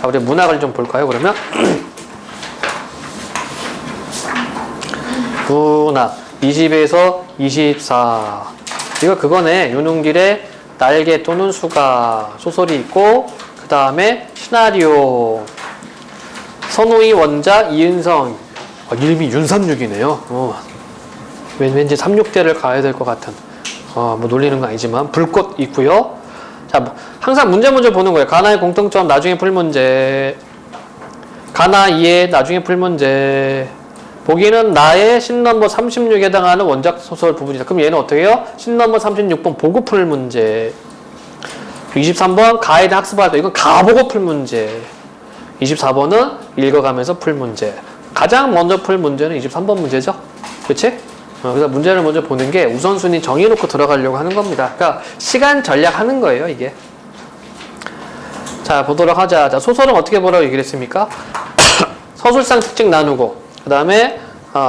자, 우리 문학을 좀 볼까요, 그러면? 문학 20에서 24. 이거 그거네. 윤웅길의 날개 또는 수가 소설이 있고, 그 다음에 시나리오 선우이 원작 이은성. 이름이 윤삼육이네요. 왠지 36대를 가야 될 것 같은. 뭐 놀리는 건 아니지만 불꽃 있고요. 자, 항상 문제 먼저 보는 거예요. 가나의 공통점 나중에 풀 문제. 가나 2의 나중에 풀 문제. 보기는 나의 신 넘버 36에 해당하는 원작 소설 부분이다. 그럼 얘는 어떻게 해요? 신 넘버 36번 보고 풀 문제. 23번 가이드 학습할 때 이건 가보고 풀 문제. 24번은 읽어가면서 풀 문제. 가장 먼저 풀 문제는 23번 문제죠. 그렇지? 그래서 문제를 먼저 보는 게 우선순위 정해놓고 들어가려고 하는 겁니다. 그러니까 시간 전략하는 거예요, 이게. 자, 보도록 하자. 자, 소설은 어떻게 보라고 얘기를 했습니까? 서술상 특징 나누고, 그 다음에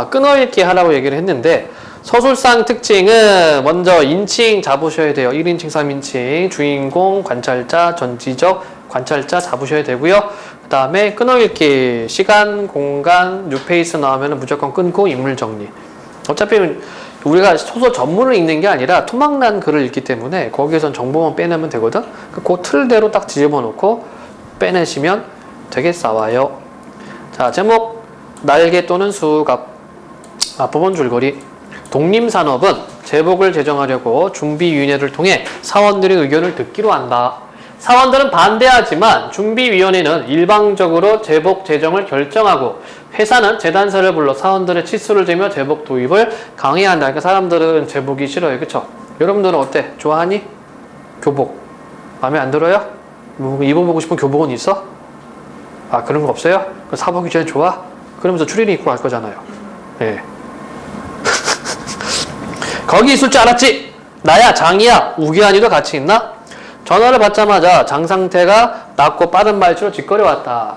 끊어읽기 하라고 얘기를 했는데, 서술상 특징은 먼저 인칭 잡으셔야 돼요. 1인칭, 3인칭, 주인공, 관찰자, 전지적, 관찰자 잡으셔야 되고요. 그 다음에 끊어읽기, 시간, 공간, 뉴페이스 나오면 무조건 끊고 인물 정리. 어차피 우리가 소설 전문을 읽는 게 아니라 토막난 글을 읽기 때문에 거기에선 정보만 빼내면 되거든. 그 틀대로 딱 뒤집어 놓고 빼내시면 되겠사와요. 자, 제목 날개 또는 수갑. 앞부분 줄거리. 독림산업은 제복을 제정하려고 준비위원회를 통해 사원들의 의견을 듣기로 한다. 사원들은 반대하지만 준비위원회는 일방적으로 제복 제정을 결정하고 회사는 재단사를 불러 사원들의 치수를 재며 제복 도입을 강행한다. 그러니까 사람들은 제복이 싫어요. 그쵸? 여러분들은 어때? 좋아하니? 교복. 마음에 안 들어요? 뭐 입어보고 싶은 교복은 있어? 그런 거 없어요? 그 사복이 제일 좋아? 그러면서 추리닝 입고 갈 거잖아요. 예. 거기 있을 줄 알았지? 나야 장이야. 우기환이도 같이 있나? 전화를 받자마자 장 상태가 낮고 빠른 말투로 짓거려 왔다.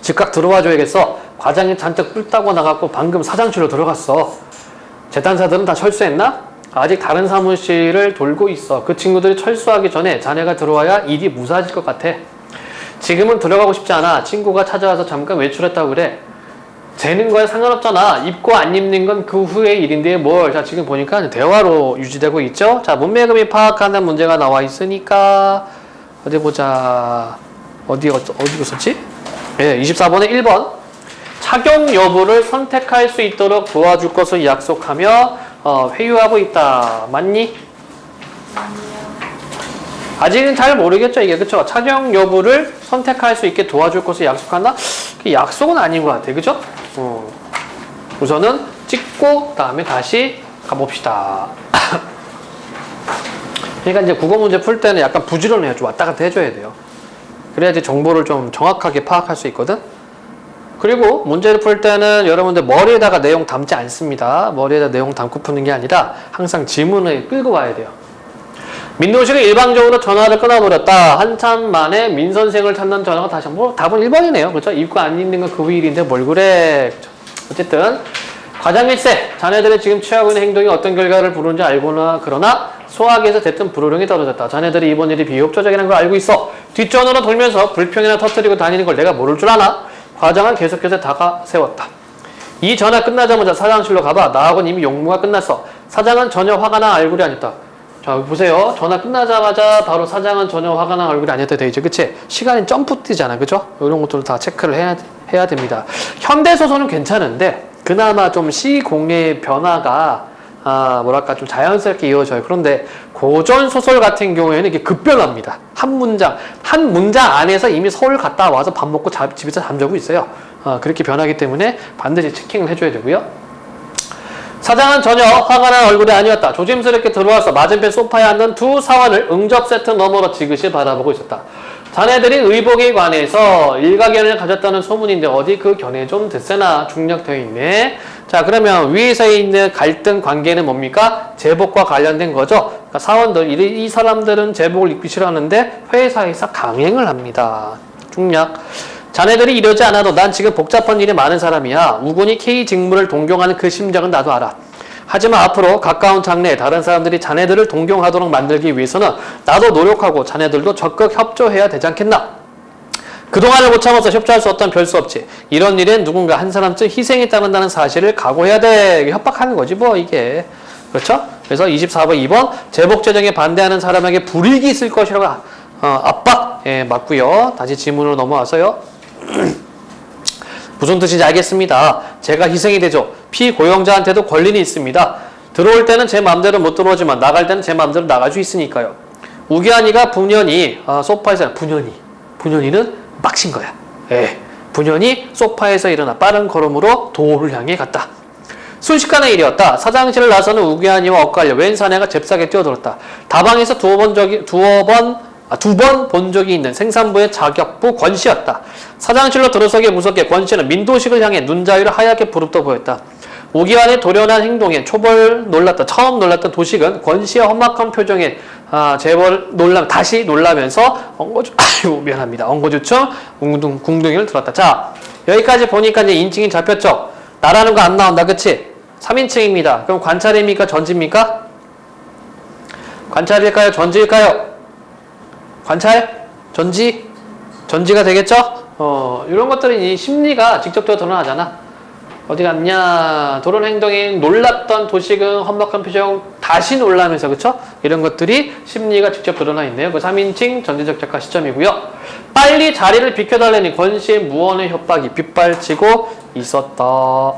즉각 들어와 줘야겠어. 과장이 잔뜩 뿔 따고 나갔고 방금 사장실로 들어갔어. 재단사들은 다 철수했나? 아직 다른 사무실을 돌고 있어. 그 친구들이 철수하기 전에 자네가 들어와야 일이 무사해질 것 같아. 지금은 들어가고 싶지 않아. 친구가 찾아와서 잠깐 외출했다고 그래. 재는 거에 상관없잖아. 입고 안 입는 건 그 후의 일인데 뭘. 자, 지금 보니까 대화로 유지되고 있죠. 자, 문맥음이 파악하는 문제가 나와 있으니까 어디 보자. 어디가 썼지? 예, 24번에 1번. 착용 여부를 선택할 수 있도록 도와줄 것을 약속하며 회유하고 있다. 맞니? 아직은 잘 모르겠죠, 이게. 그쵸? 착용 여부를 선택할 수 있게 도와줄 것을 약속한다? 그 약속은 아닌 것 같아. 그죠? 우선은 찍고, 다음에 다시 가봅시다. 그러니까 이제 국어 문제 풀 때는 약간 부지런해요. 좀 왔다 갔다 해줘야 돼요. 그래야지 정보를 좀 정확하게 파악할 수 있거든? 그리고 문제를 풀 때는 여러분들 머리에다가 내용 담지 않습니다. 머리에다 내용 담고 푸는 게 아니라 항상 지문을 끌고 와야 돼요. 민노식은 일방적으로 전화를 끊어버렸다. 한참 만에 민 선생을 찾는 전화가 다시 답은 1번이네요. 그렇죠? 입고 안 입는 건 그 일인데 뭘 그래. 어쨌든 과장일세. 자네들이 지금 취하고 있는 행동이 어떤 결과를 부르는지 알거나 그러나 소화기에서 대뜸 불호령이 떨어졌다. 자네들이 이번 일이 비협조적이라는 걸 알고 있어. 뒷전으로 돌면서 불평이나 터뜨리고 다니는 걸 내가 모를 줄 아나? 과장은 계속해서 다가세웠다. 이 전화 끝나자마자 사장실로 가봐. 나하고는 이미 용무가 끝났어. 사장은 전혀 화가 난 얼굴이 아니다. 자, 보세요. 전화 끝나자마자 바로 사장은 전혀 화가 난 얼굴이 아니었다 돼 있죠. 그치? 시간이 점프 뛰잖아. 그죠? 이런 것들을 다 체크를 해야 됩니다. 현대소설은 괜찮은데 그나마 좀 시공의 변화가 뭐랄까 좀 자연스럽게 이어져요. 그런데 고전소설 같은 경우에는 이게 급변합니다. 한 문장 안에서 이미 서울 갔다 와서 밥 먹고 집에서 잠자고 있어요. 그렇게 변하기 때문에 반드시 체킹을 해줘야 되고요. 사장은 전혀 화가 난 얼굴이 아니었다. 조심스럽게 들어와서 맞은편 소파에 앉은 두 사원을 응접 세트 너머로 지그시 바라보고 있었다. 자네들이 의복에 관해서 일가견을 가졌다는 소문인데 어디 그 견해 좀 듣세나. 중략되어 있네. 자, 그러면 위에서 있는 갈등 관계는 뭡니까? 제복과 관련된 거죠. 그러니까 사원들, 이 사람들은 제복을 입기 싫어하는데 회사에서 강행을 합니다. 중략. 자네들이 이러지 않아도 난 지금 복잡한 일이 많은 사람이야. 우군이 K 직무를 동경하는 그 심정은 나도 알아. 하지만 앞으로 가까운 장래에 다른 사람들이 자네들을 동경하도록 만들기 위해서는 나도 노력하고 자네들도 적극 협조해야 되지 않겠나? 그동안을 못 참아서 협조할 수 없다면 별 수 없지. 이런 일엔 누군가 한 사람쯤 희생이 따른다는 사실을 각오해야 돼. 협박하는 거지 뭐 이게. 그렇죠? 그래서 24번 2번 제복 제정에 반대하는 사람에게 불이익이 있을 것이라고 압박. 예, 맞고요. 다시 지문으로 넘어와서요. 무슨 뜻인지 알겠습니다. 제가 희생이 되죠. 피고용자한테도 권리는 있습니다. 들어올 때는 제 마음대로 못 들어오지만 나갈 때는 제 마음대로 나갈 수 있으니까요. 우기한이가 분연히 소파에서 분연이는 빡친 거야. 예, 분연히 소파에서 일어나 빠른 걸음으로 도로를 향해 갔다. 순식간의 일이었다. 사장실을 나서는 우기한이와 엇갈려 웬 사내가 잽싸게 뛰어들었다. 다방에서 두 번 본 적이 있는 생산부의 자격부 권씨였다. 사장실로 들어서기에 무섭게 권씨는 민도식을 향해 눈자위를 하얗게 부릅떠 보였다. 우기환의 도련한 행동에 처음 놀랐던 도식은 권씨의 험악한 표정에 다시 놀라면서 엉거주춤 궁둥이를 들었다. 자, 여기까지 보니까 이제 인칭이 잡혔죠? 나라는 거 안 나온다, 그치? 3인칭입니다. 그럼 관찰입니까? 전지입니까? 관찰일까요? 전지일까요? 관찰? 전지? 전지가 되겠죠? 이런 것들은 이 심리가 직접적으로 드러나잖아. 어디 갔냐? 도론 행동에 놀랐던 도식은 험악한 표정, 다시 놀라면서, 그쵸? 이런 것들이 심리가 직접 드러나 있네요. 그 3인칭 전지적 작가 시점이고요. 빨리 자리를 비켜달라니 권씨의 무언의 협박이 빗발치고 있었다.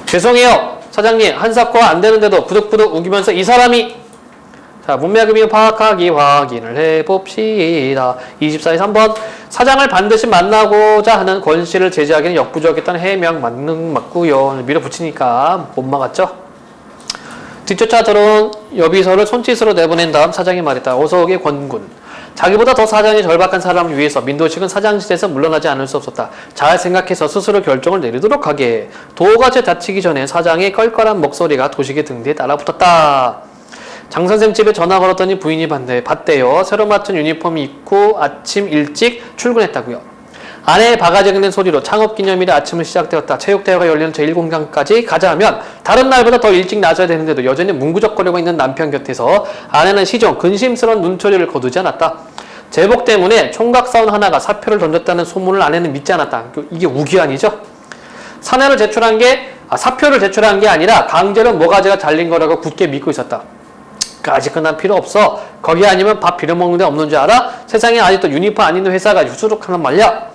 죄송해요. 사장님, 한사코 안 되는데도 부득부득 우기면서 이 사람이 자, 문맥의미 파악하기 확인을 해봅시다. 24에 3번 사장을 반드시 만나고자 하는 권씨를 제지하기는 역부족했다는 해명 맞고요. 밀어붙이니까 못 막았죠. 뒤쫓아 들어온 여비서를 손짓으로 내보낸 다음 사장이 말했다. 어서 오게 권군. 자기보다 더 사장이 절박한 사람을 위해서 민도식은 사장실에서 물러나지 않을 수 없었다. 잘 생각해서 스스로 결정을 내리도록 하게. 도가 채 다치기 전에 사장의 껄껄한 목소리가 도식의 등 뒤에 따라붙었다. 장선생 집에 전화 걸었더니 부인이 봤대요. 새로 맞춘 유니폼 입고 아침 일찍 출근했다고요. 아내의 바가지 긁는 소리로 창업기념일에 아침은 시작되었다. 체육대회가 열리는 제1공장까지 가자면 다른 날보다 더 일찍 나서야 되는데도 여전히 뭉구적거리고 있는 남편 곁에서 아내는 시종 근심스러운 눈초리를 거두지 않았다. 제복 때문에 총각사원 하나가 사표를 던졌다는 소문을 아내는 믿지 않았다. 이게 우기환이죠. 사표를 제출한 게 아니라 강제로 모가지가 잘린 거라고 굳게 믿고 있었다. 아직 끝난 필요 없어. 거기 아니면 밥 빌어먹는 데 없는 줄 알아? 세상에 아직도 유니폼 안 입는 회사가 후수룩하는 말이야.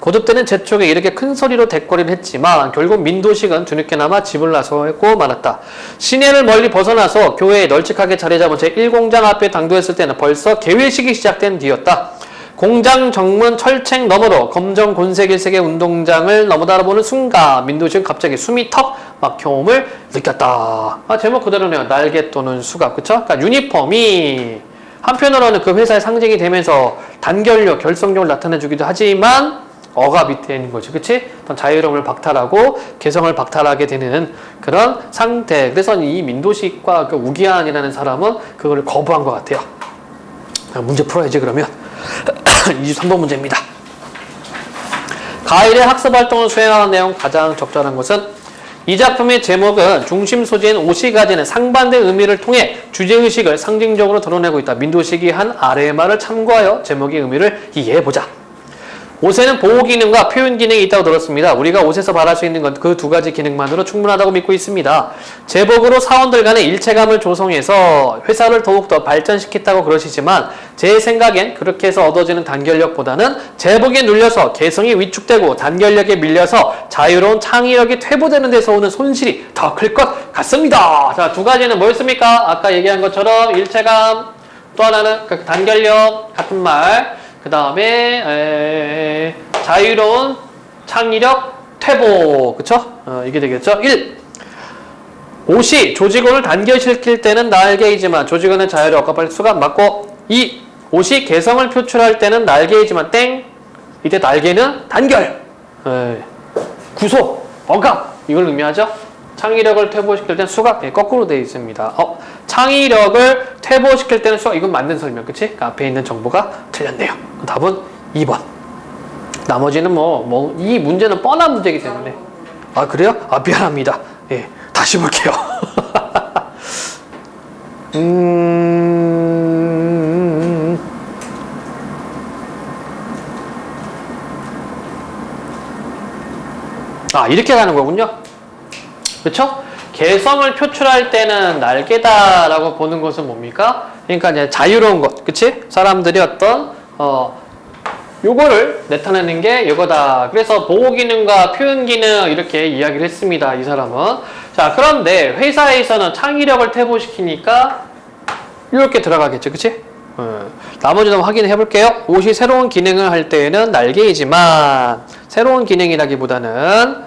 고듭되는 재촉에 이렇게 큰 소리로 대꾸를 했지만 결국 민도식은 뒤늦게나마 집을 나서고 말았다. 시내를 멀리 벗어나서 교회에 널찍하게 자리 잡은 제1공장 앞에 당도했을 때는 벌써 개회식이 시작된 뒤였다. 공장 정문 철책 너머로 검정 곤색일색의 운동장을 넘어다보는 순간 민도식은 갑자기 숨이 턱 막혀옴을 느꼈다. 제목 그대로네요. 날개 또는 수갑, 그쵸? 그러니까 유니폼이 한편으로는 그 회사의 상징이 되면서 단결력, 결속력을 나타내주기도 하지만 어가 밑에 있는 거지, 그치? 어떤 자유로움을 박탈하고 개성을 박탈하게 되는 그런 상태. 그래서 이 민도식과 그 우기환이라는 사람은 그걸 거부한 것 같아요. 문제 풀어야지 그러면. 23번 문제입니다. 가일의 학습활동을 수행하는 내용 가장 적절한 것은 이 작품의 제목은 중심 소재인 옷이 가지는 상반된 의미를 통해 주제의식을 상징적으로 드러내고 있다. 민도식이 한 아래의 말을 참고하여 제목의 의미를 이해해보자. 옷에는 보호 기능과 표현 기능이 있다고 들었습니다. 우리가 옷에서 바랄 수 있는 건 그 두 가지 기능만으로 충분하다고 믿고 있습니다. 제복으로 사원들 간의 일체감을 조성해서 회사를 더욱더 발전시켰다고 그러시지만 제 생각엔 그렇게 해서 얻어지는 단결력보다는 제복에 눌려서 개성이 위축되고 단결력에 밀려서 자유로운 창의력이 퇴보되는 데서 오는 손실이 더 클 것 같습니다. 자, 두 가지는 뭐였습니까? 아까 얘기한 것처럼 일체감, 또 하나는 그 단결력 같은 말, 그 다음에 자유로운 창의력 퇴보, 그쵸? 이게 되겠죠? 1. 옷이 조직원을 단결시킬 때는 날개이지만 조직원의 자유를 억압할 수가 맞고 2. 옷이 개성을 표출할 때는 날개이지만 땡! 이때 날개는 단결, 구속, 억압 이걸 의미하죠? 창의력을 퇴보시킬 때는 수갑, 거꾸로 되어 있습니다. 창의력을 퇴보시킬 때는 수갑, 이건 맞는 설명, 그치? 그러니까 앞에 있는 정보가 틀렸네요. 답은 2번. 나머지는 이 문제는 뻔한 문제이기 때문에. 아, 그래요? 아, 미안합니다. 예, 다시 볼게요. 이렇게 가는 거군요. 그쵸? 개성을 표출할 때는 날개다라고 보는 것은 뭡니까? 그러니까 이제 자유로운 것, 그치? 사람들이 어떤 요거를 나타내는 게 이거다. 그래서 보호 기능과 표현 기능 이렇게 이야기를 했습니다. 이 사람은. 자, 그런데 회사에서는 창의력을 퇴보시키니까 이렇게 들어가겠죠, 그치? 나머지 좀 확인해 볼게요. 옷이 새로운 기능을 할 때에는 날개이지만 새로운 기능이라기보다는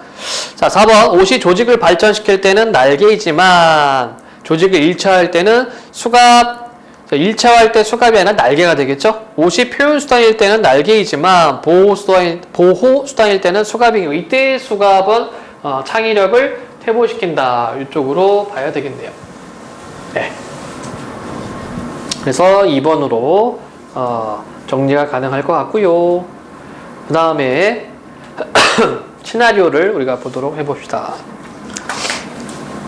자, 4번 옷이 조직을 발전시킬 때는 날개이지만 조직을 일체화할 때는 수갑. 일체화할 때 수갑이 아니라 날개가 되겠죠. 옷이 표현 수단일 때는 날개이지만 보호 수단일 때는 수갑이고 이때의 수갑은 창의력을 퇴보시킨다. 이쪽으로 봐야 되겠네요. 네. 그래서 2번으로 정리가 가능할 것 같고요. 그 다음에 시나리오를 우리가 보도록 해봅시다.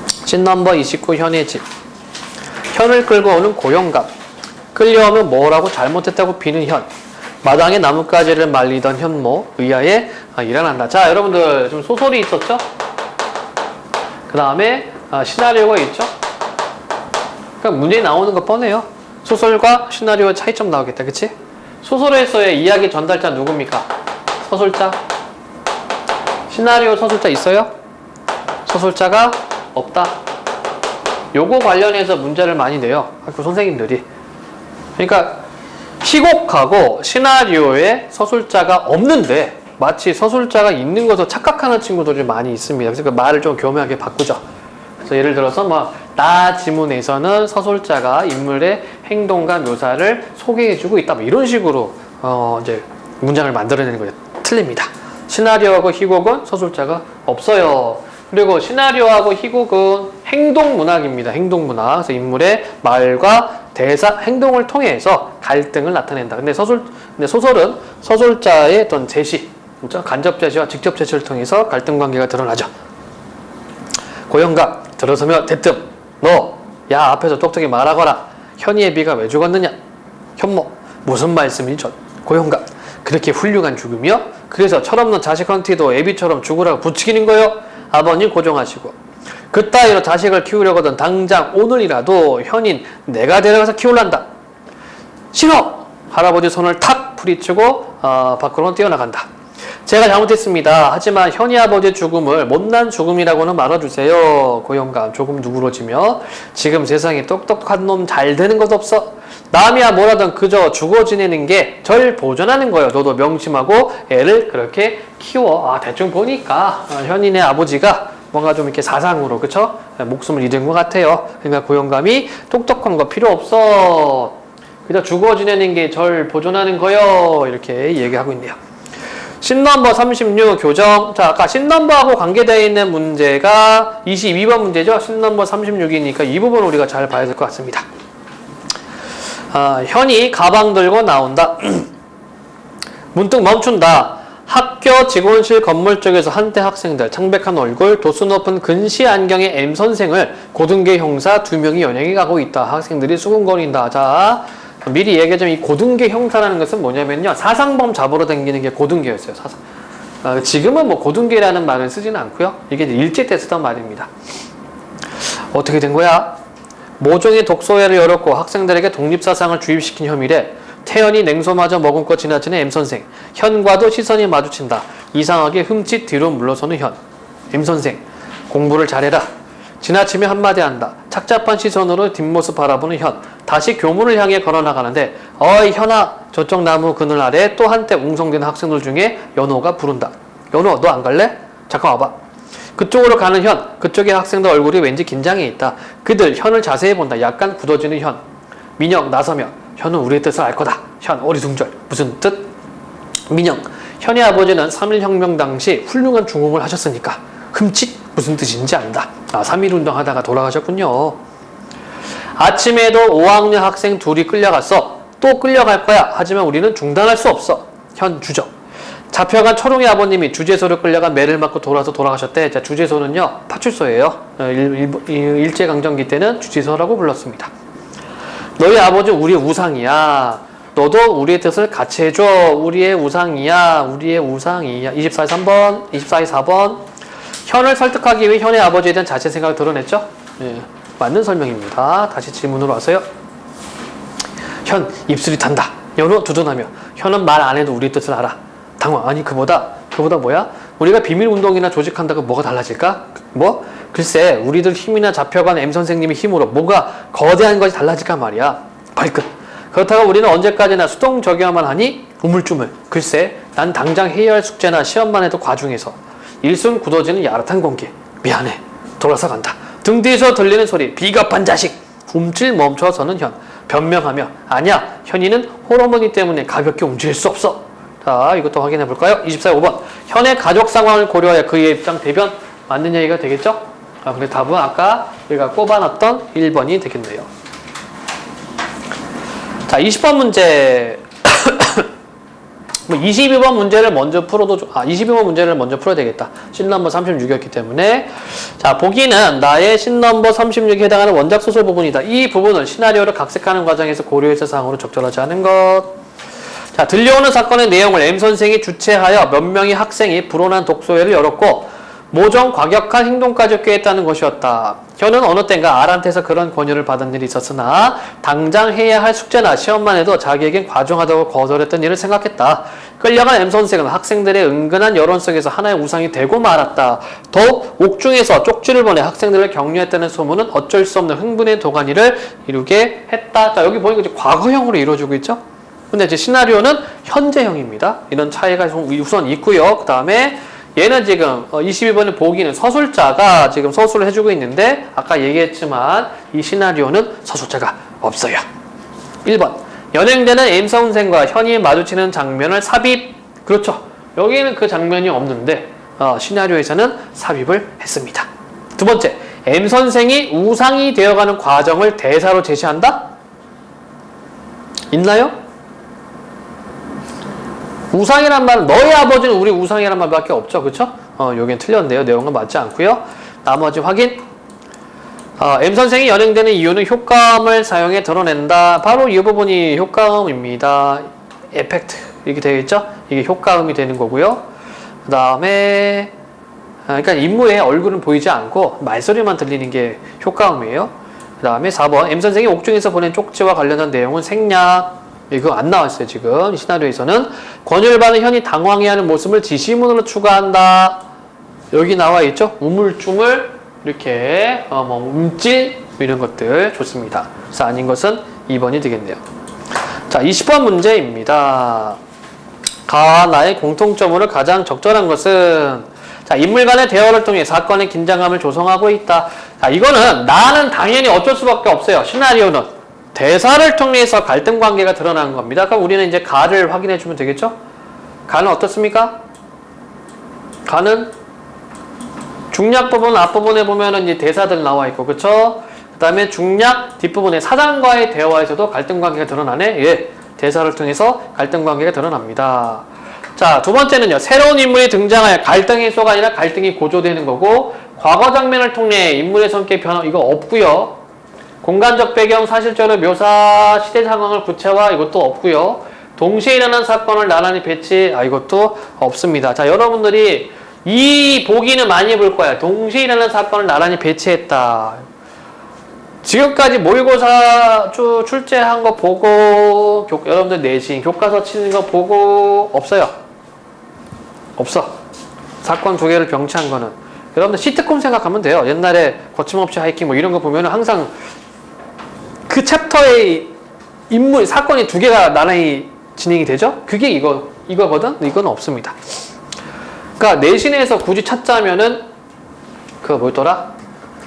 씬 넘버 29 현의 집. 현을 끌고 오는 고용감. 끌려오면 뭐라고 잘못했다고 비는 현. 마당에 나뭇가지를 말리던 현모. 의아에 일어난다. 자, 여러분들 좀 소설이 있었죠? 그 다음에 시나리오가 있죠? 그러니까 문제에 나오는 거 뻔해요. 소설과 시나리오의 차이점 나오겠다. 그치? 소설에서의 이야기 전달자 누굽니까? 서술자. 시나리오 서술자 있어요? 서술자가 없다. 요거 관련해서 문제를 많이 내요. 학교 선생님들이. 그러니까 희곡하고 시나리오에 서술자가 없는데 마치 서술자가 있는 것으로 착각하는 친구들이 많이 있습니다. 그래서 그 말을 좀 교묘하게 바꾸죠. 그래서 예를 들어서 나 지문에서는 서술자가 인물의 행동과 묘사를 소개해주고 있다. 이런 식으로 이제 문장을 만들어내는 거예요. 틀립니다. 시나리오하고 희곡은 서술자가 없어요. 그리고 시나리오하고 희곡은 행동문학입니다. 행동문학. 그래서 인물의 말과 대사, 행동을 통해서 갈등을 나타낸다. 근데 소설은 서술자의 어떤 제시, 그렇죠? 간접 제시와 직접 제시를 통해서 갈등 관계가 드러나죠. 고영감, 들어서며 대뜸, 야, 앞에서 똑똑히 말하거라. 현이의 비가 왜 죽었느냐? 현모, 무슨 말씀이죠? 고영감, 그렇게 훌륭한 죽음이요? 그래서 철없는 자식한테도 애비처럼 죽으라고 부추기는 거요? 아버님 고정하시고 그따위로 자식을 키우려거든 당장 오늘이라도 현인 내가 데려가서 키울란다. 싫어! 할아버지 손을 탁 부리치고 밖으로 뛰어나간다. 제가 잘못했습니다. 하지만 현이 아버지의 죽음을 못난 죽음이라고는 말아주세요. 고영감 조금 누그러지며 지금 세상에 똑똑한 놈 잘 되는 것 없어. 남이야 뭐라든 그저 죽어 지내는 게 절 보존하는 거예요. 너도 명심하고 애를 그렇게 키워. 대충 보니까 현인의 아버지가 뭔가 좀 이렇게 사상으로 그쵸? 목숨을 잃은 것 같아요. 그러니까 고영감이 똑똑한 거 필요 없어. 그저 죽어 지내는 게 절 보존하는 거요. 이렇게 얘기하고 있네요. 씬넘버 36 교정. 자, 아까 씬넘버하고 관계되어 있는 문제가 22번 문제죠. 씬넘버 36이니까 이 부분 우리가 잘 봐야 될 것 같습니다. 현이 가방 들고 나온다. 문득 멈춘다. 학교 직원실 건물 쪽에서 한때 학생들, 창백한 얼굴, 도수 높은 근시 안경의 M선생을 고등계 형사 2명이 연행해 가고 있다. 학생들이 수군거린다. 자, 미리 얘기하자면 이 고등계 형사라는 것은 뭐냐면요. 사상범 잡으러 다니는 게 고등계였어요. 지금은 고등계라는 말을 쓰지는 않고요. 이게 일제 때 쓰던 말입니다. 어떻게 된 거야? 모종의 독서회를 열었고 학생들에게 독립사상을 주입시킨 혐의래. 태연이 냉소마저 머금고 지나치는 M선생. 현과도 시선이 마주친다. 이상하게 흠칫 뒤로 물러서는 현. M선생. 공부를 잘해라. 지나치며 한마디 한다. 착잡한 시선으로 뒷모습 바라보는 현. 다시 교문을 향해 걸어나가는데 어이 현아, 저쪽 나무 그늘 아래 또 한때 웅성대는 학생들 중에 연호가 부른다. 연호, 너 안 갈래? 잠깐 와봐. 그쪽으로 가는 현. 그쪽의 학생들 얼굴이 왠지 긴장해 있다. 그들 현을 자세히 본다. 약간 굳어지는 현. 민영 나서며 현은 우리의 뜻을 알 거다. 현 어리둥절. 무슨 뜻? 민영, 현의 아버지는 3.1혁명 당시 훌륭한 중공을 하셨으니까 흠칫 무슨 뜻인지 안다. 3.1운동 하다가 돌아가셨군요. 아침에도 5학년 학생 둘이 끌려갔어. 또 끌려갈 거야. 하지만 우리는 중단할 수 없어. 현 주저. 잡혀간 초롱이 아버님이 주재소로 끌려간 매를 맞고 돌아가셨대. 자, 주재소는요, 파출소예요. 일제강점기 때는 주재소라고 불렀습니다. 너희 아버지 우리의 우상이야. 너도 우리의 뜻을 같이 해줘. 우리의 우상이야. 우리의 우상이야. 24에 3번, 24에 4번. 현을 설득하기 위해 현의 아버지에 대한 자체 생각을 드러냈죠? 예, 맞는 설명입니다. 다시 질문으로 와서요. 현, 입술이 탄다. 연호 두둔하며. 현은 말 안 해도 우리 뜻을 알아. 당황. 아니, 그보다 뭐야? 우리가 비밀 운동이나 조직한다고 뭐가 달라질까? 뭐? 글쎄, 우리들 힘이나 잡혀간 M 선생님의 힘으로 뭐가 거대한 것이 달라질까 말이야. 발끝. 그렇다고 우리는 언제까지나 수동 적용만 하니? 우물쭈물. 글쎄, 난 당장 해야 할 숙제나 시험만 해도 과중해서. 일순 굳어지는 야릇한 공기. 미안해. 돌아서 간다. 등 뒤에서 들리는 소리. 비겁한 자식. 움찔 멈춰서는 현. 변명하며. 아니야. 현이는 호르몬이 때문에 가볍게 움직일 수 없어. 자, 이것도 확인해 볼까요? 24에 5번. 현의 가족 상황을 고려하여 그의 입장 대변 맞는 얘기가 되겠죠? 그래 답은 아까 우리가 꼽아놨던 1번이 되겠네요. 자, 20번 문제. 22번 문제를 먼저 풀어도 22번 문제를 먼저 풀어야 되겠다. 씬넘버 36이었기 때문에. 자, 보기는 나의 씬넘버 36에 해당하는 원작 소설 부분이다. 이 부분은 시나리오를 각색하는 과정에서 고려해서 사항으로 적절하지 않은 것. 자, 들려오는 사건의 내용을 M 선생이 주최하여 몇 명의 학생이 불온한 독서회를 열었고 모종 과격한 행동까지 꾀했다는 것이었다. 현은 어느 땐가 R한테서 그런 권유를 받은 일이 있었으나 당장 해야 할 숙제나 시험만 해도 자기에겐 과중하다고 거절했던 일을 생각했다. 끌려간 M 선생은 학생들의 은근한 여론 속에서 하나의 우상이 되고 말았다. 더욱 옥중에서 쪽지를 보내 학생들을 격려했다는 소문은 어쩔 수 없는 흥분의 도가니를 이루게 했다. 자, 여기 보니까 이제 과거형으로 이루어지고 있죠. 근데 이제 시나리오는 현재형입니다. 이런 차이가 우선 있고요. 그 다음에 얘는 지금 22번의 보기는 서술자가 지금 서술을 해주고 있는데 아까 얘기했지만 이 시나리오는 서술자가 없어요. 1번. 연행되는 M 선생과 현이 마주치는 장면을 삽입. 그렇죠. 여기는 그 장면이 없는데 시나리오에서는 삽입을 했습니다. 두 번째. M 선생이 우상이 되어가는 과정을 대사로 제시한다? 있나요? 우상이란 말은 너의 아버지는 우리 우상이란 말밖에 없죠. 그쵸? 여긴 틀렸는데요. 내용은 맞지 않고요. 나머지 확인. M 선생이 연행되는 이유는 효과음을 사용해 드러낸다. 바로 이 부분이 효과음입니다. 에펙트 이렇게 되어 있죠? 이게 효과음이 되는 거고요. 그 다음에 그러니까 인물의 얼굴은 보이지 않고 말소리만 들리는 게 효과음이에요. 그 다음에 4번. M 선생이 옥중에서 보낸 쪽지와 관련한 내용은 생략. 이거 안 나왔어요. 지금 시나리오에서는 권유를 받은 현이 당황해하는 모습을 지시문으로 추가한다. 여기 나와 있죠. 우물쭈물 이렇게 움찔 이런 것들 좋습니다. 그래서 아닌 것은 2번이 되겠네요. 자, 20번 문제입니다. 가와 나의 공통점으로 가장 적절한 것은 자, 인물 간의 대화를 통해 사건의 긴장감을 조성하고 있다. 자, 이거는 나는 당연히 어쩔 수밖에 없어요. 시나리오는 대사를 통해서 갈등 관계가 드러나는 겁니다. 그럼 우리는 이제 가를 확인해 주면 되겠죠? 가는 어떻습니까? 가는 중략 부분 앞부분에 보면은 이제 대사들 나와 있고, 그쵸? 그 다음에 중략 뒷부분에 사장과의 대화에서도 갈등 관계가 드러나네? 예. 대사를 통해서 갈등 관계가 드러납니다. 자, 두 번째는요. 새로운 인물이 등장하여 갈등 해소가 아니라 갈등이 고조되는 거고, 과거 장면을 통해 인물의 성격 변화, 이거 없고요. 공간적 배경, 사실적으로 묘사, 시대 상황을 구체화, 이것도 없고요. 동시에 일어난 사건을 나란히 배치, 이것도 없습니다. 자, 여러분들이 이 보기는 많이 볼 거예요. 동시에 일어난 사건을 나란히 배치했다. 지금까지 모의고사 출제한 거 보고 여러분들 내신 교과서 치는 거 보고 없어요. 없어. 사건 두 개를 병치한 거는. 여러분들 시트콤 생각하면 돼요. 옛날에 거침없이 하이킹 뭐 이런 거 보면 항상 그 챕터의 인물, 사건이 두 개가 나란히 진행이 되죠? 그게 이거거든? 이건 없습니다. 그러니까 내신에서 굳이 찾자면은 그거 뭐였더라?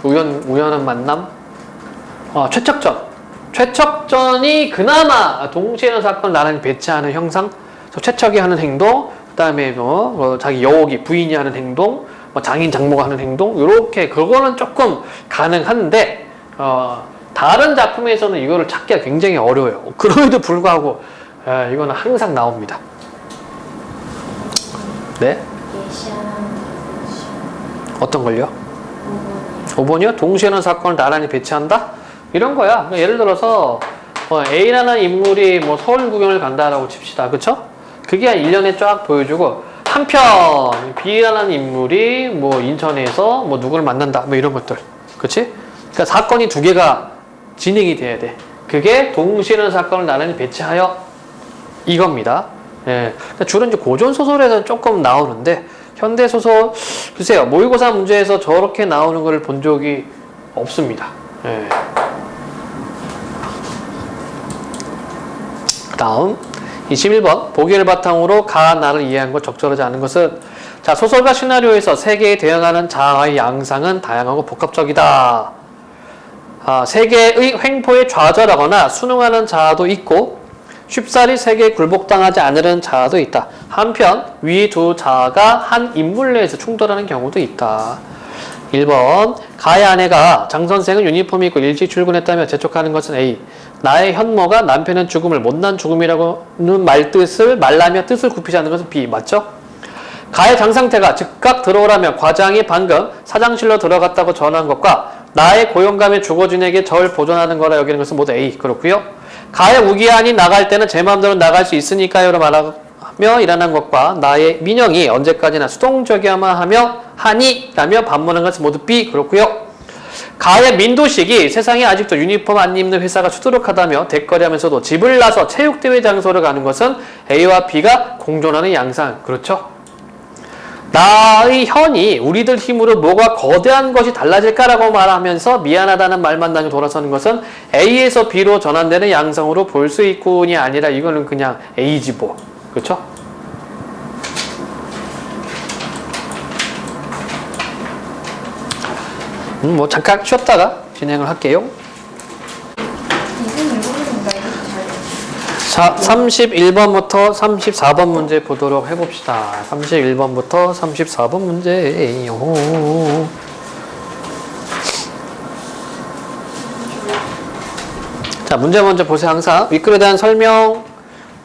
우연한 만남? 최척전. 최척전이 그나마 동시에 있는 사건을 나란히 배치하는 형상. 최척이 하는 행동, 그 다음에 자기 여옥이 부인이 하는 행동, 장인 장모가 하는 행동, 요렇게 그거는 조금 가능한데 다른 작품에서는 이거를 찾기가 굉장히 어려워요. 그럼에도 불구하고 이거는 항상 나옵니다. 네? 어떤 걸요? 5번이요? 동시에 있는 사건을 나란히 배치한다? 이런 거야. 예를 들어서 A라는 인물이 서울 구경을 간다라고 칩시다. 그쵸? 그게 1년에 쫙 보여주고 한편 B라는 인물이 뭐 인천에서 뭐 누구를 만난다 뭐 이런 것들, 그렇지? 그러니까 사건이 두 개가 진행이 돼야 돼. 그게 동시에 사건을 나란히 배치하여 이겁니다. 예. 그러니까 주로 이제 고전 소설에서는 조금 나오는데 현대 소설 글쎄요 모의고사 문제에서 저렇게 나오는 걸 본 적이 없습니다. 예. 다음 21번 보기를 바탕으로 가 나를 이해한 것 적절하지 않은 것은 자 소설과 시나리오에서 세계에 대응하는 자아의 양상은 다양하고 복합적이다. 세계의 횡포에 좌절하거나 순응하는 자아도 있고 쉽사리 세계에 굴복당하지 않으려는 자아도 있다. 한편 위 두 자아가 한 인물 내에서 충돌하는 경우도 있다. 1번 가의 아내가 장 선생은 유니폼 입고 일찍 출근했다며 재촉하는 것은 A. 나의 현모가 남편의 죽음을 못난 죽음이라고는 말라며 뜻을 굽히지 않는 것은 B. 맞죠? 가의 장 상태가 즉각 들어오라며 과장이 방금 사장실로 들어갔다고 전한 것과 나의 고용감에 주거진에게 절 보존하는 거라 여기는 것은 모두 A. 그렇고요. 가의 우기한이 나갈 때는 제 마음대로 나갈 수 있으니까요로 말하며 일어난 것과 나의 민영이 언제까지나 수동적이야만 하니 라며 반문한 것은 모두 B. 그렇고요. 가의 민도식이 세상에 아직도 유니폼 안 입는 회사가 추도록하다며 대거리하면서도 집을 나서 체육대회 장소를 가는 것은 A와 B가 공존하는 양상. 그렇죠? 나의 현이 우리들 힘으로 뭐가 거대한 것이 달라질까라고 말하면서 미안하다는 말만 나중에 돌아서는 것은 A에서 B로 전환되는 양상으로 볼 수 있군이 아니라 이거는 그냥 A지 뭐. 그렇죠? 뭐 잠깐 쉬었다가 진행을 할게요. 자, 31번부터 34번 문제 보도록 해봅시다. 31번부터 34번 문제예요. 자, 문제 먼저 보세요. 항상 윗글에 대한 설명.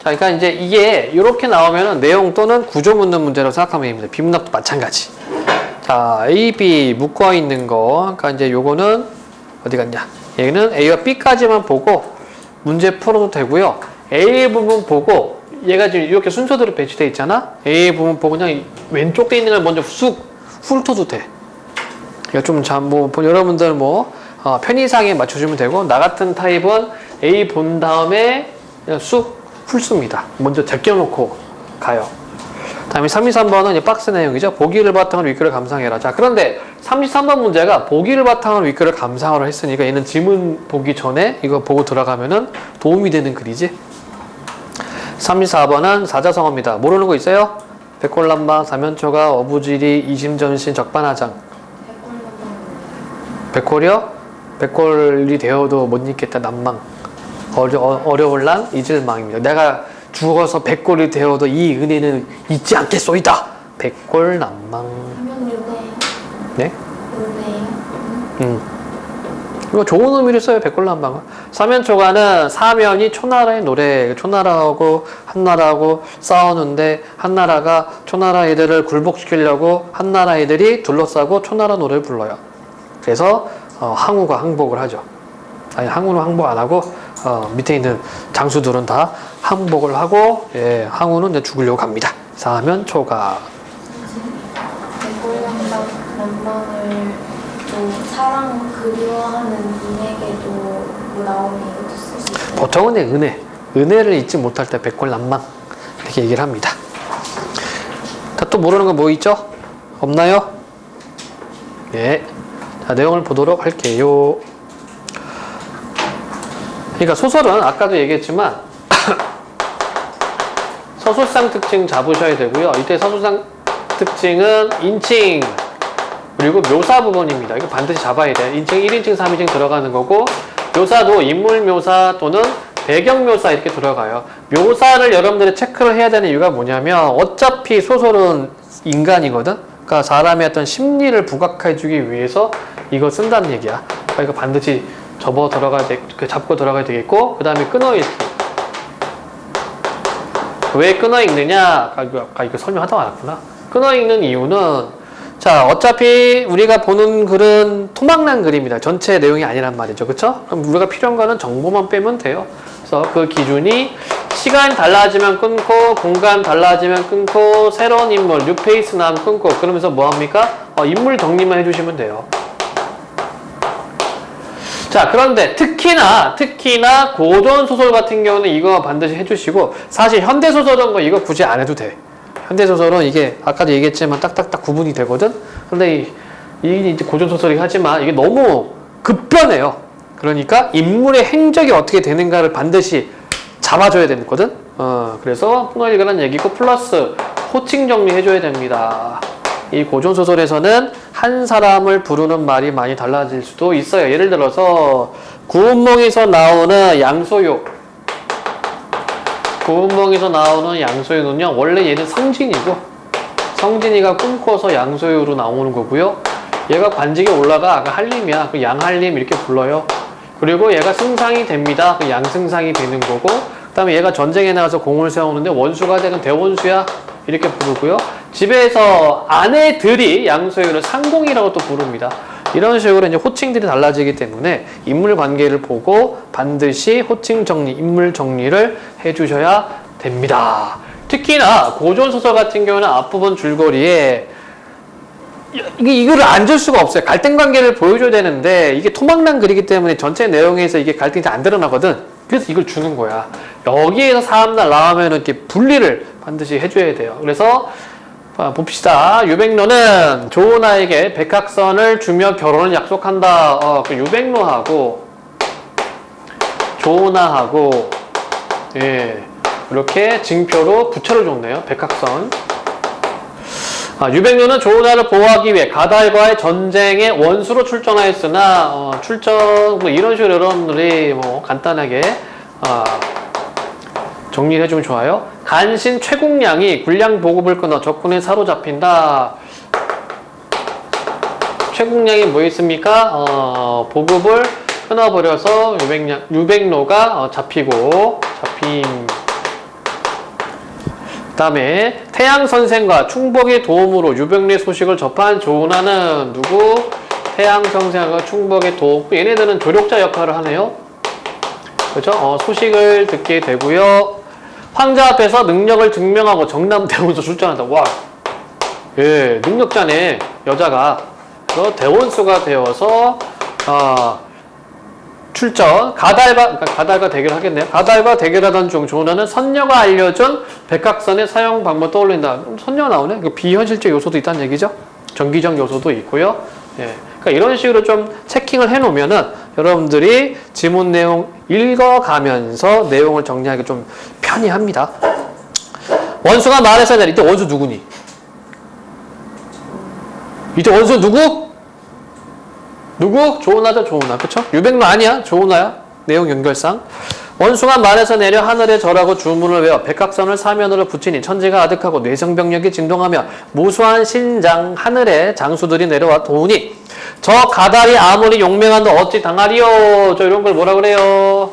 자, 그러니까 이제 이게 이렇게 나오면은 내용 또는 구조 묻는 문제라고 생각하면 됩니다. 비문학도 마찬가지. 자, A, B 묶어 있는 거. 그러니까 이제 요거는 어디 갔냐? 얘는 A와 B까지만 보고 문제 풀어도 되고요. A 부분 보고 얘가 지금 이렇게 순서대로 배치되어 있잖아. A 부분 보고 그냥 왼쪽에 있는 걸 먼저 쑥 훑어도 돼. 이거 좀 뭐 여러분들 뭐 편의상에 맞춰주면 되고 나 같은 타입은 A 본 다음에 그냥 쑥 훑습니다. 먼저 제껴놓고 가요. 다음에 33번은 이제 박스 내용이죠. 보기를 바탕으로 윗글을 감상해라. 자, 그런데 33번 문제가 보기를 바탕으로 윗글을 감상하라 했으니까 얘는 지문 보기 전에 이거 보고 들어가면은 도움이 되는 글이지. 34번은 사자성어입니다. 모르는 거 있어요? 백골난방, 사면초가, 어부지리, 이심전신, 적반하장. 백골이요? 백골이 되어도 못 잊겠다. 난망. 어려울 난 잊을망입니다. 내가 죽어서 백골이 되어도 이 은혜는 잊지 않겠소이다. 백골난망. 네? 이거 좋은 의미를 써요. 백골난방은. 사면초가는 사면이 초나라의 노래. 초나라하고 한나라하고 싸우는데 한나라가 초나라 애들을 굴복시키려고 한나라 애들이 둘러싸고 초나라 노래를 불러요. 그래서 항우가 항복을 하죠. 아니 항우는 항복 안 하고 밑에 있는 장수들은 다 항복을 하고 예, 항우는 이제 죽으려고 갑니다. 사면초가. 백골난방을 또 사랑 그리워하는 인에게도 뭐 나오면 이것도 쓸 수 있어요. 보통은 은혜를 잊지 못할 때 백골난방 이렇게 얘기를 합니다. 또 모르는 거 뭐 있죠? 없나요? 네. 자, 내용을 보도록 할게요. 그러니까 소설은 아까도 얘기했지만 서술상 특징 잡으셔야 되고요. 이때 서술상 특징은 인칭 그리고 묘사 부분입니다. 이거 반드시 잡아야 돼요. 인칭 1인칭, 3인칭 들어가는 거고 묘사도 인물 묘사 또는 배경 묘사 이렇게 들어가요. 묘사를 여러분들이 체크를 해야 되는 이유가 뭐냐면 어차피 소설은 인간이거든. 그러니까 사람의 어떤 심리를 부각해주기 위해서 이거 쓴다는 얘기야. 그러니까 이거 반드시 잡고 들어가야 되겠고 그 다음에 끊어읽기. 왜 끊어읽느냐? 아까 이거 설명하다 말았구나. 끊어읽는 이유는 자, 어차피 우리가 보는 글은 토막난 글입니다. 전체 내용이 아니란 말이죠. 그쵸? 그럼 우리가 필요한 거는 정보만 빼면 돼요. 그래서 그 기준이 시간 달라지면 끊고 공간 달라지면 끊고 새로운 인물 뉴페이스 나오면 끊고 그러면서 뭐합니까? 인물 정리만 해주시면 돼요. 자, 그런데 특히나 고전소설 같은 경우는 이거 반드시 해주시고 사실 현대소설은 뭐 이거 굳이 안 해도 돼. 현대소설은 이게 아까도 얘기했지만 딱딱딱 구분이 되거든. 근데 이게 이제 고전소설이긴 하지만 이게 너무 급변해요. 그러니까 인물의 행적이 어떻게 되는가를 반드시 잡아줘야 되거든. 그래서 폭넓이라는 얘기고 플러스 호칭 정리해줘야 됩니다. 이 고전소설에서는 한 사람을 부르는 말이 많이 달라질 수도 있어요. 예를 들어서 구운몽에서 나오는 양소요. 구운몽에서 나오는 양소요는요. 원래 얘는 성진이고 성진이가 꿈꿔서 양소요로 나오는 거고요. 얘가 관직에 올라가 아까 한림이야. 그 양한림 이렇게 불러요. 그리고 얘가 승상이 됩니다. 그 양승상이 되는 거고 그 다음에 얘가 전쟁에 나가서 공을 세우는데 원수가 되는 대원수야. 이렇게 부르고요. 집에서 아내들이 양소유를 상공이라고 또 부릅니다. 이런 식으로 이제 호칭들이 달라지기 때문에 인물 관계를 보고 반드시 호칭 정리, 인물 정리를 해주셔야 됩니다. 특히나 고전소설 같은 경우는 앞부분 줄거리에 이거를 안 줄 수가 없어요. 갈등 관계를 보여줘야 되는데 이게 토막난 글이기 때문에 전체 내용에서 이게 갈등이 잘 안 드러나거든. 그래서 이걸 주는 거야. 여기에서 사람들 나오면 이렇게 분리를 반드시 해줘야 돼요. 그래서 봅시다. 유백로는 조은아에게 백학선을 주며 결혼을 약속한다. 그 유백로하고 조은아하고 이렇게 증표로 부처를 줬네요. 백학선. 유백로는 조은아를 보호하기 위해 가달과의 전쟁에 원수로 출전하였으나 출전 뭐 이런 식으로 여러분들이 뭐 간단하게 정리를 해주면 좋아요. 간신 최국량이 군량 보급을 끊어 적군에 사로잡힌다. 최국량이 뭐 있습니까? 보급을 끊어버려서 유백로가 잡힘. 그 다음에 태양선생과 충복의 도움으로 유백로의 소식을 접한 조은아는 누구? 태양선생과 충복의 도움. 얘네들은 조력자 역할을 하네요. 그렇죠? 소식을 듣게 되고요. 황자 앞에서 능력을 증명하고 정남 대원수 출전한다. 와, 예, 능력자네 여자가. 그래서 대원수가 되어서 출전. 가달과 대결하겠네요. 가달과 대결하던 중 조은아는 선녀가 알려준 백학선의 사용 방법 떠올린다. 선녀가 나오네. 그 비현실적 요소도 있다는 얘기죠. 정기적 요소도 있고요. 예. 그러니까 이런 식으로 좀 체킹을 해놓으면은 여러분들이 지문 내용 읽어가면서 내용을 정리하기 좀 편리합니다. 원수가 말해서 이때 원수 누구니? 이때 원수 누구? 조은아죠, 조은아. 그쵸? 유백로 아니야? 조은아야. 내용 연결상. 원수가 말에서 내려 하늘에 절하고 주문을 외워 백학선을 사면으로 붙이니 천지가 아득하고 뇌성병력이 진동하며 무수한 신장 하늘에 장수들이 내려와 도우니 저 가달이 아무리 용맹한도 어찌 당하리요. 저 이런 걸 뭐라 그래요?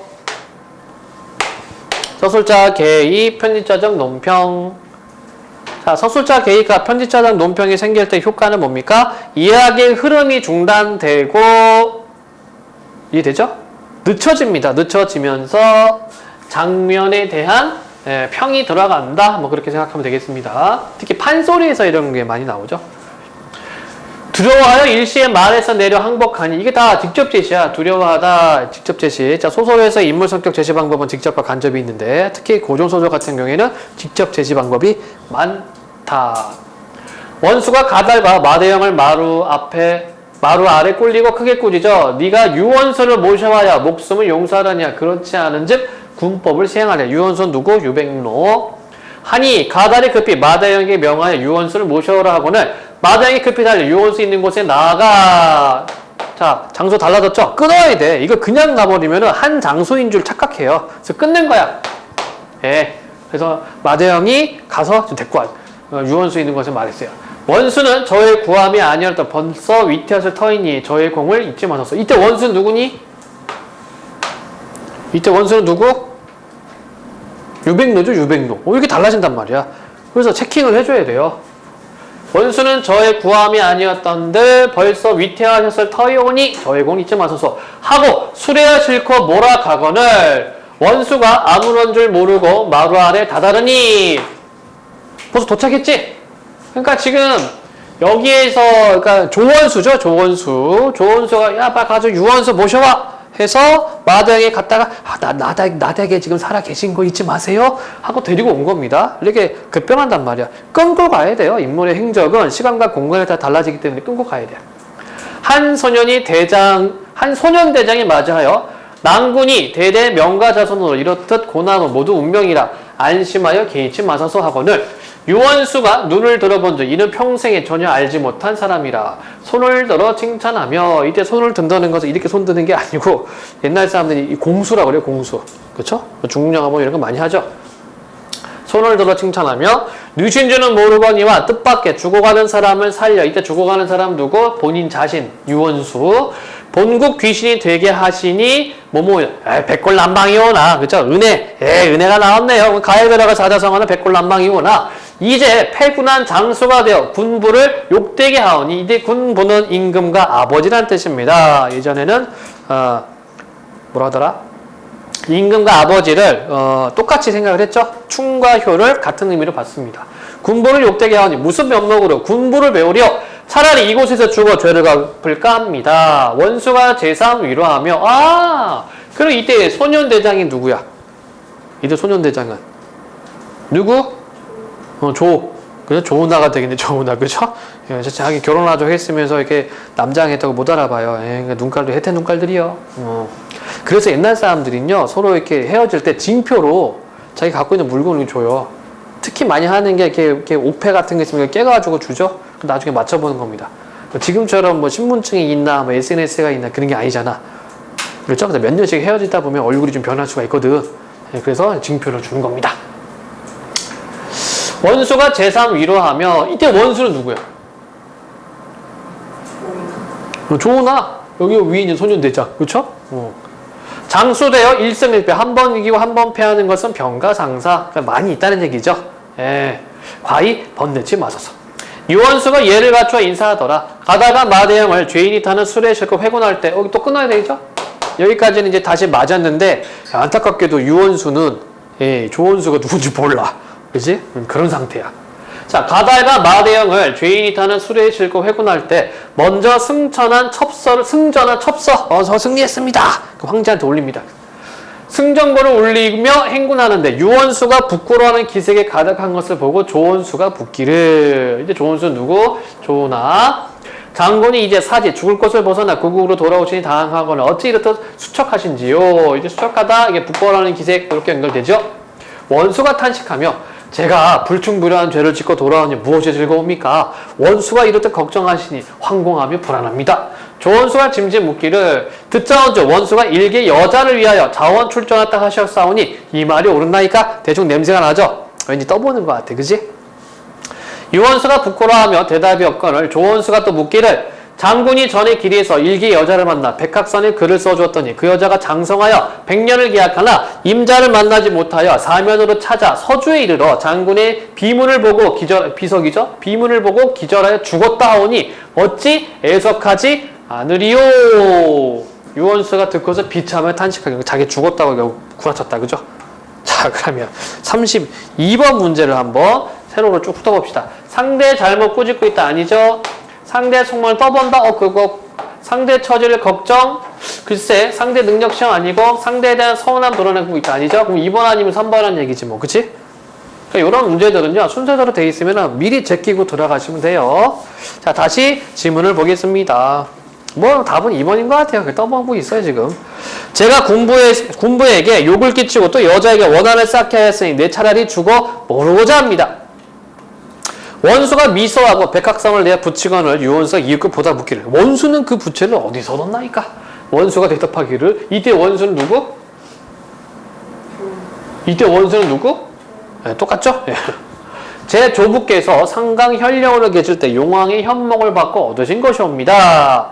서술자 개의 편집자적 논평. 자, 서술자 개의가 편집자적 논평이 생길 때 효과는 뭡니까? 이야기의 흐름이 중단되고 이해되죠? 늦춰집니다. 늦춰지면서 장면에 대한 평이 들어간다. 뭐 그렇게 생각하면 되겠습니다. 특히 판소리에서 이런 게 많이 나오죠. 두려워하여 일시에 말에서 내려 항복하니 이게 다 직접 제시야. 두려워하다 직접 제시. 자, 소설에서 인물 성격 제시 방법은 직접과 간접이 있는데 특히 고전소설 같은 경우에는 직접 제시 방법이 많다. 원수가 가달과 마대영을 마루 아래 꿀리고 크게 꾸짖어 네가 유원수를 모셔와야 목숨을 용서하느냐. 그렇지 않은즉 군법을 시행하려. 유원수는 누구? 유백로. 하니 가달이 급히 마대영에게 명하여 유원수를 모셔오라 하고는 마대영이 급히 달려 유원수 있는 곳에 나아가. 자, 장소 달라졌죠? 끊어야 돼. 이거 그냥 가버리면 한 장소인 줄 착각해요. 그래서 끊는 거야. 예. 그래서 마대영이 가서 데리고 와. 유원수 있는 곳에 말했어요. 원수는 저의 구함이 아니었다. 벌써 위태hat을 터이니 저의 공을 잊지 마소서. 이때 원수는 누구니? 이때 원수는 누구? 유백로죠, 유백로. 이렇게 달라진단 말이야. 그래서 체킹을 해줘야 돼요. 원수는 저의 구함이 아니었던들 벌써 위태하셨을 터이오니 저의 공을 잊지 마소서 하고 수레야 싫고 몰아가거늘 원수가 아무런 줄 모르고 마루 아래 다다르니. 벌써 도착했지? 그러니까 지금 여기에서 그러니까 조원수죠. 조원수가 야 빨리 가서 유원수 모셔와 해서 마당에 갔다가 나댁에 지금 살아 계신 거 잊지 마세요 하고 데리고 온 겁니다. 이렇게 급변한단 말이야. 끊고 가야 돼요. 인물의 행적은 시간과 공간에 따라 달라지기 때문에 끊고 가야 돼요. 한 소년 대장이 맞이하여 난군이 대대 명가 자손으로 이렇듯 고난은 모두 운명이라 안심하여 개의치 마소서 하거늘 유원수가 눈을 들어본 즉 이는 평생에 전혀 알지 못한 사람이라 손을 들어 칭찬하며. 이때 손을 든다는 것은 이렇게 손 드는 게 아니고 옛날 사람들이 공수라고 그래요. 공수. 그렇죠? 중국 영화 보면 이런 거 많이 하죠. 손을 들어 칭찬하며 뉘신주는 모르거니와 뜻밖의 죽어가는 사람을 살려. 이때 죽어가는 사람 누구? 본인 자신 유원수. 본국 귀신이 되게 하시니 백골난방이오나. 그쵸? 은혜가 나왔네요. 가해배라가 사자성어는 백골난방이오나. 이제 패군한 장수가 되어 군부를 욕되게 하오니. 이때 군부는 임금과 아버지란 뜻입니다. 예전에는 뭐라 하더라? 임금과 아버지를 똑같이 생각을 했죠. 충과 효를 같은 의미로 봤습니다. 군부를 욕되게 하오니 무슨 면목으로 군부를 배우려 차라리 이곳에서 죽어 죄를 갚을까 합니다. 원수가 재상 위로하며. 그럼 이때 소년대장이 누구야? 이때 소년대장은 누구? 그래서 조은아가 되겠네. 조은아. 그죠? 예, 자기 결혼하자고 했으면서 이렇게 남자랑 했다고 못 알아봐요. 그러니까 눈깔도 혜태 눈깔들이요. 그래서 옛날 사람들은요 서로 이렇게 헤어질 때 징표로 자기 갖고 있는 물건을 줘요. 특히 많이 하는 게 이렇게 옥패 같은 게 있으면 깨가지고 주죠. 나중에 맞춰보는 겁니다. 지금처럼 뭐 신분증이 있나, 뭐 SNS가 있나 그런 게 아니잖아. 그렇죠? 근데 몇 년씩 헤어지다 보면 얼굴이 좀 변할 수가 있거든. 그래서 징표를 주는 겁니다. 원수가 재상 위로하며. 이때 원수는 누구야? 조은아. 여기 위에 있는 소년대장. 그렇죠? 장수되어 1승 1패. 한 번 이기고 한 번 패하는 것은 병가상사. 그러니까 많이 있다는 얘기죠. 과히 번뇌치 마소서. 유원수가 예를 갖추어 인사하더라. 가다가 마대형을 죄인이 타는 수레에 싣고 회군할 때 또 끊어야 되죠? 여기까지는 이제 다시 맞았는데 안타깝게도 유원수는 조원수가 누군지 몰라. 그지? 그런 상태야. 자, 가다가 마대형을 죄인이 타는 수레에 싣고 회군할 때 먼저 승전한 첩서 승리했습니다. 황제한테 올립니다. 승전보를 울리며 행군하는데 유원수가 부끄러워하는 기색에 가득한 것을 보고 조원수가 붓기를. 이제 조원수는 누구? 조은아. 장군이 이제 사지 죽을 곳을 벗어나 고국으로 돌아오시니 당하거나 어찌 이렇듯 수척하신지요. 이제 수척하다 이게 부끄러워하는 기색 이렇게 연결되죠. 원수가 탄식하며 제가 불충불효한 죄를 짓고 돌아오니 무엇이 즐거웁니까? 원수가 이렇듯 걱정하시니 황공하며 불안합니다. 조원수가 짐짓 묻기를 듣자온즉 원수가 일개 여자를 위하여 자원 출전했다 하셨사오니 이 말이 옳은나이까? 대충 냄새가 나죠? 왠지 떠보는 것 같아. 그지? 유원수가 부끄러워하며 대답이 없거늘 조원수가 또 묻기를 장군이 전에 길에서 일개 여자를 만나 백학산에 글을 써주었더니 그 여자가 장성하여 100년을 계약하나 임자를 만나지 못하여 사면으로 찾아 서주에 이르러 장군의 비문을 보고 비석이죠? 비문을 보고 기절하여 죽었다 하오니 어찌 애석하지 않으리요. 유원수가 듣고서 비참하며 탄식하게 자기 죽었다고 결국 구라쳤다. 그죠? 자, 그러면 32번 문제를 한번 세로로 쭉 훑어봅시다. 상대의 잘못 꾸짖고 있다 아니죠? 상대의 속마음을 떠본다? 그거 상대 처지를 걱정? 글쎄 상대 능력 시험 아니고 상대에 대한 서운함 드러내고 있다 아니죠? 그럼 2번 아니면 3번 하는 얘기지 뭐. 그치? 그러니까 이런 문제들은요 순서대로 돼 있으면 미리 제끼고 들어가시면 돼요. 자, 다시 지문을 보겠습니다. 뭐 답은 2번인 것 같아요. 떠보고 있어요 지금. 제가 군부에게 욕을 끼치고 또 여자에게 원한을 쌓게 하였으니 내 차라리 죽어 모르고자 합니다. 원수가 미소하고 백학성을 내어 붙이거늘 유원수가 이윽고 보다 묻기를 원수는 그 부채를 어디서 얻었나이까? 원수가 대답하기를 이때 원수는 누구? 이때 원수는 누구? 네, 똑같죠? 제 조부께서 상강 현령으로 계실 때 용왕의 현몽을 받고 얻으신 것이옵니다.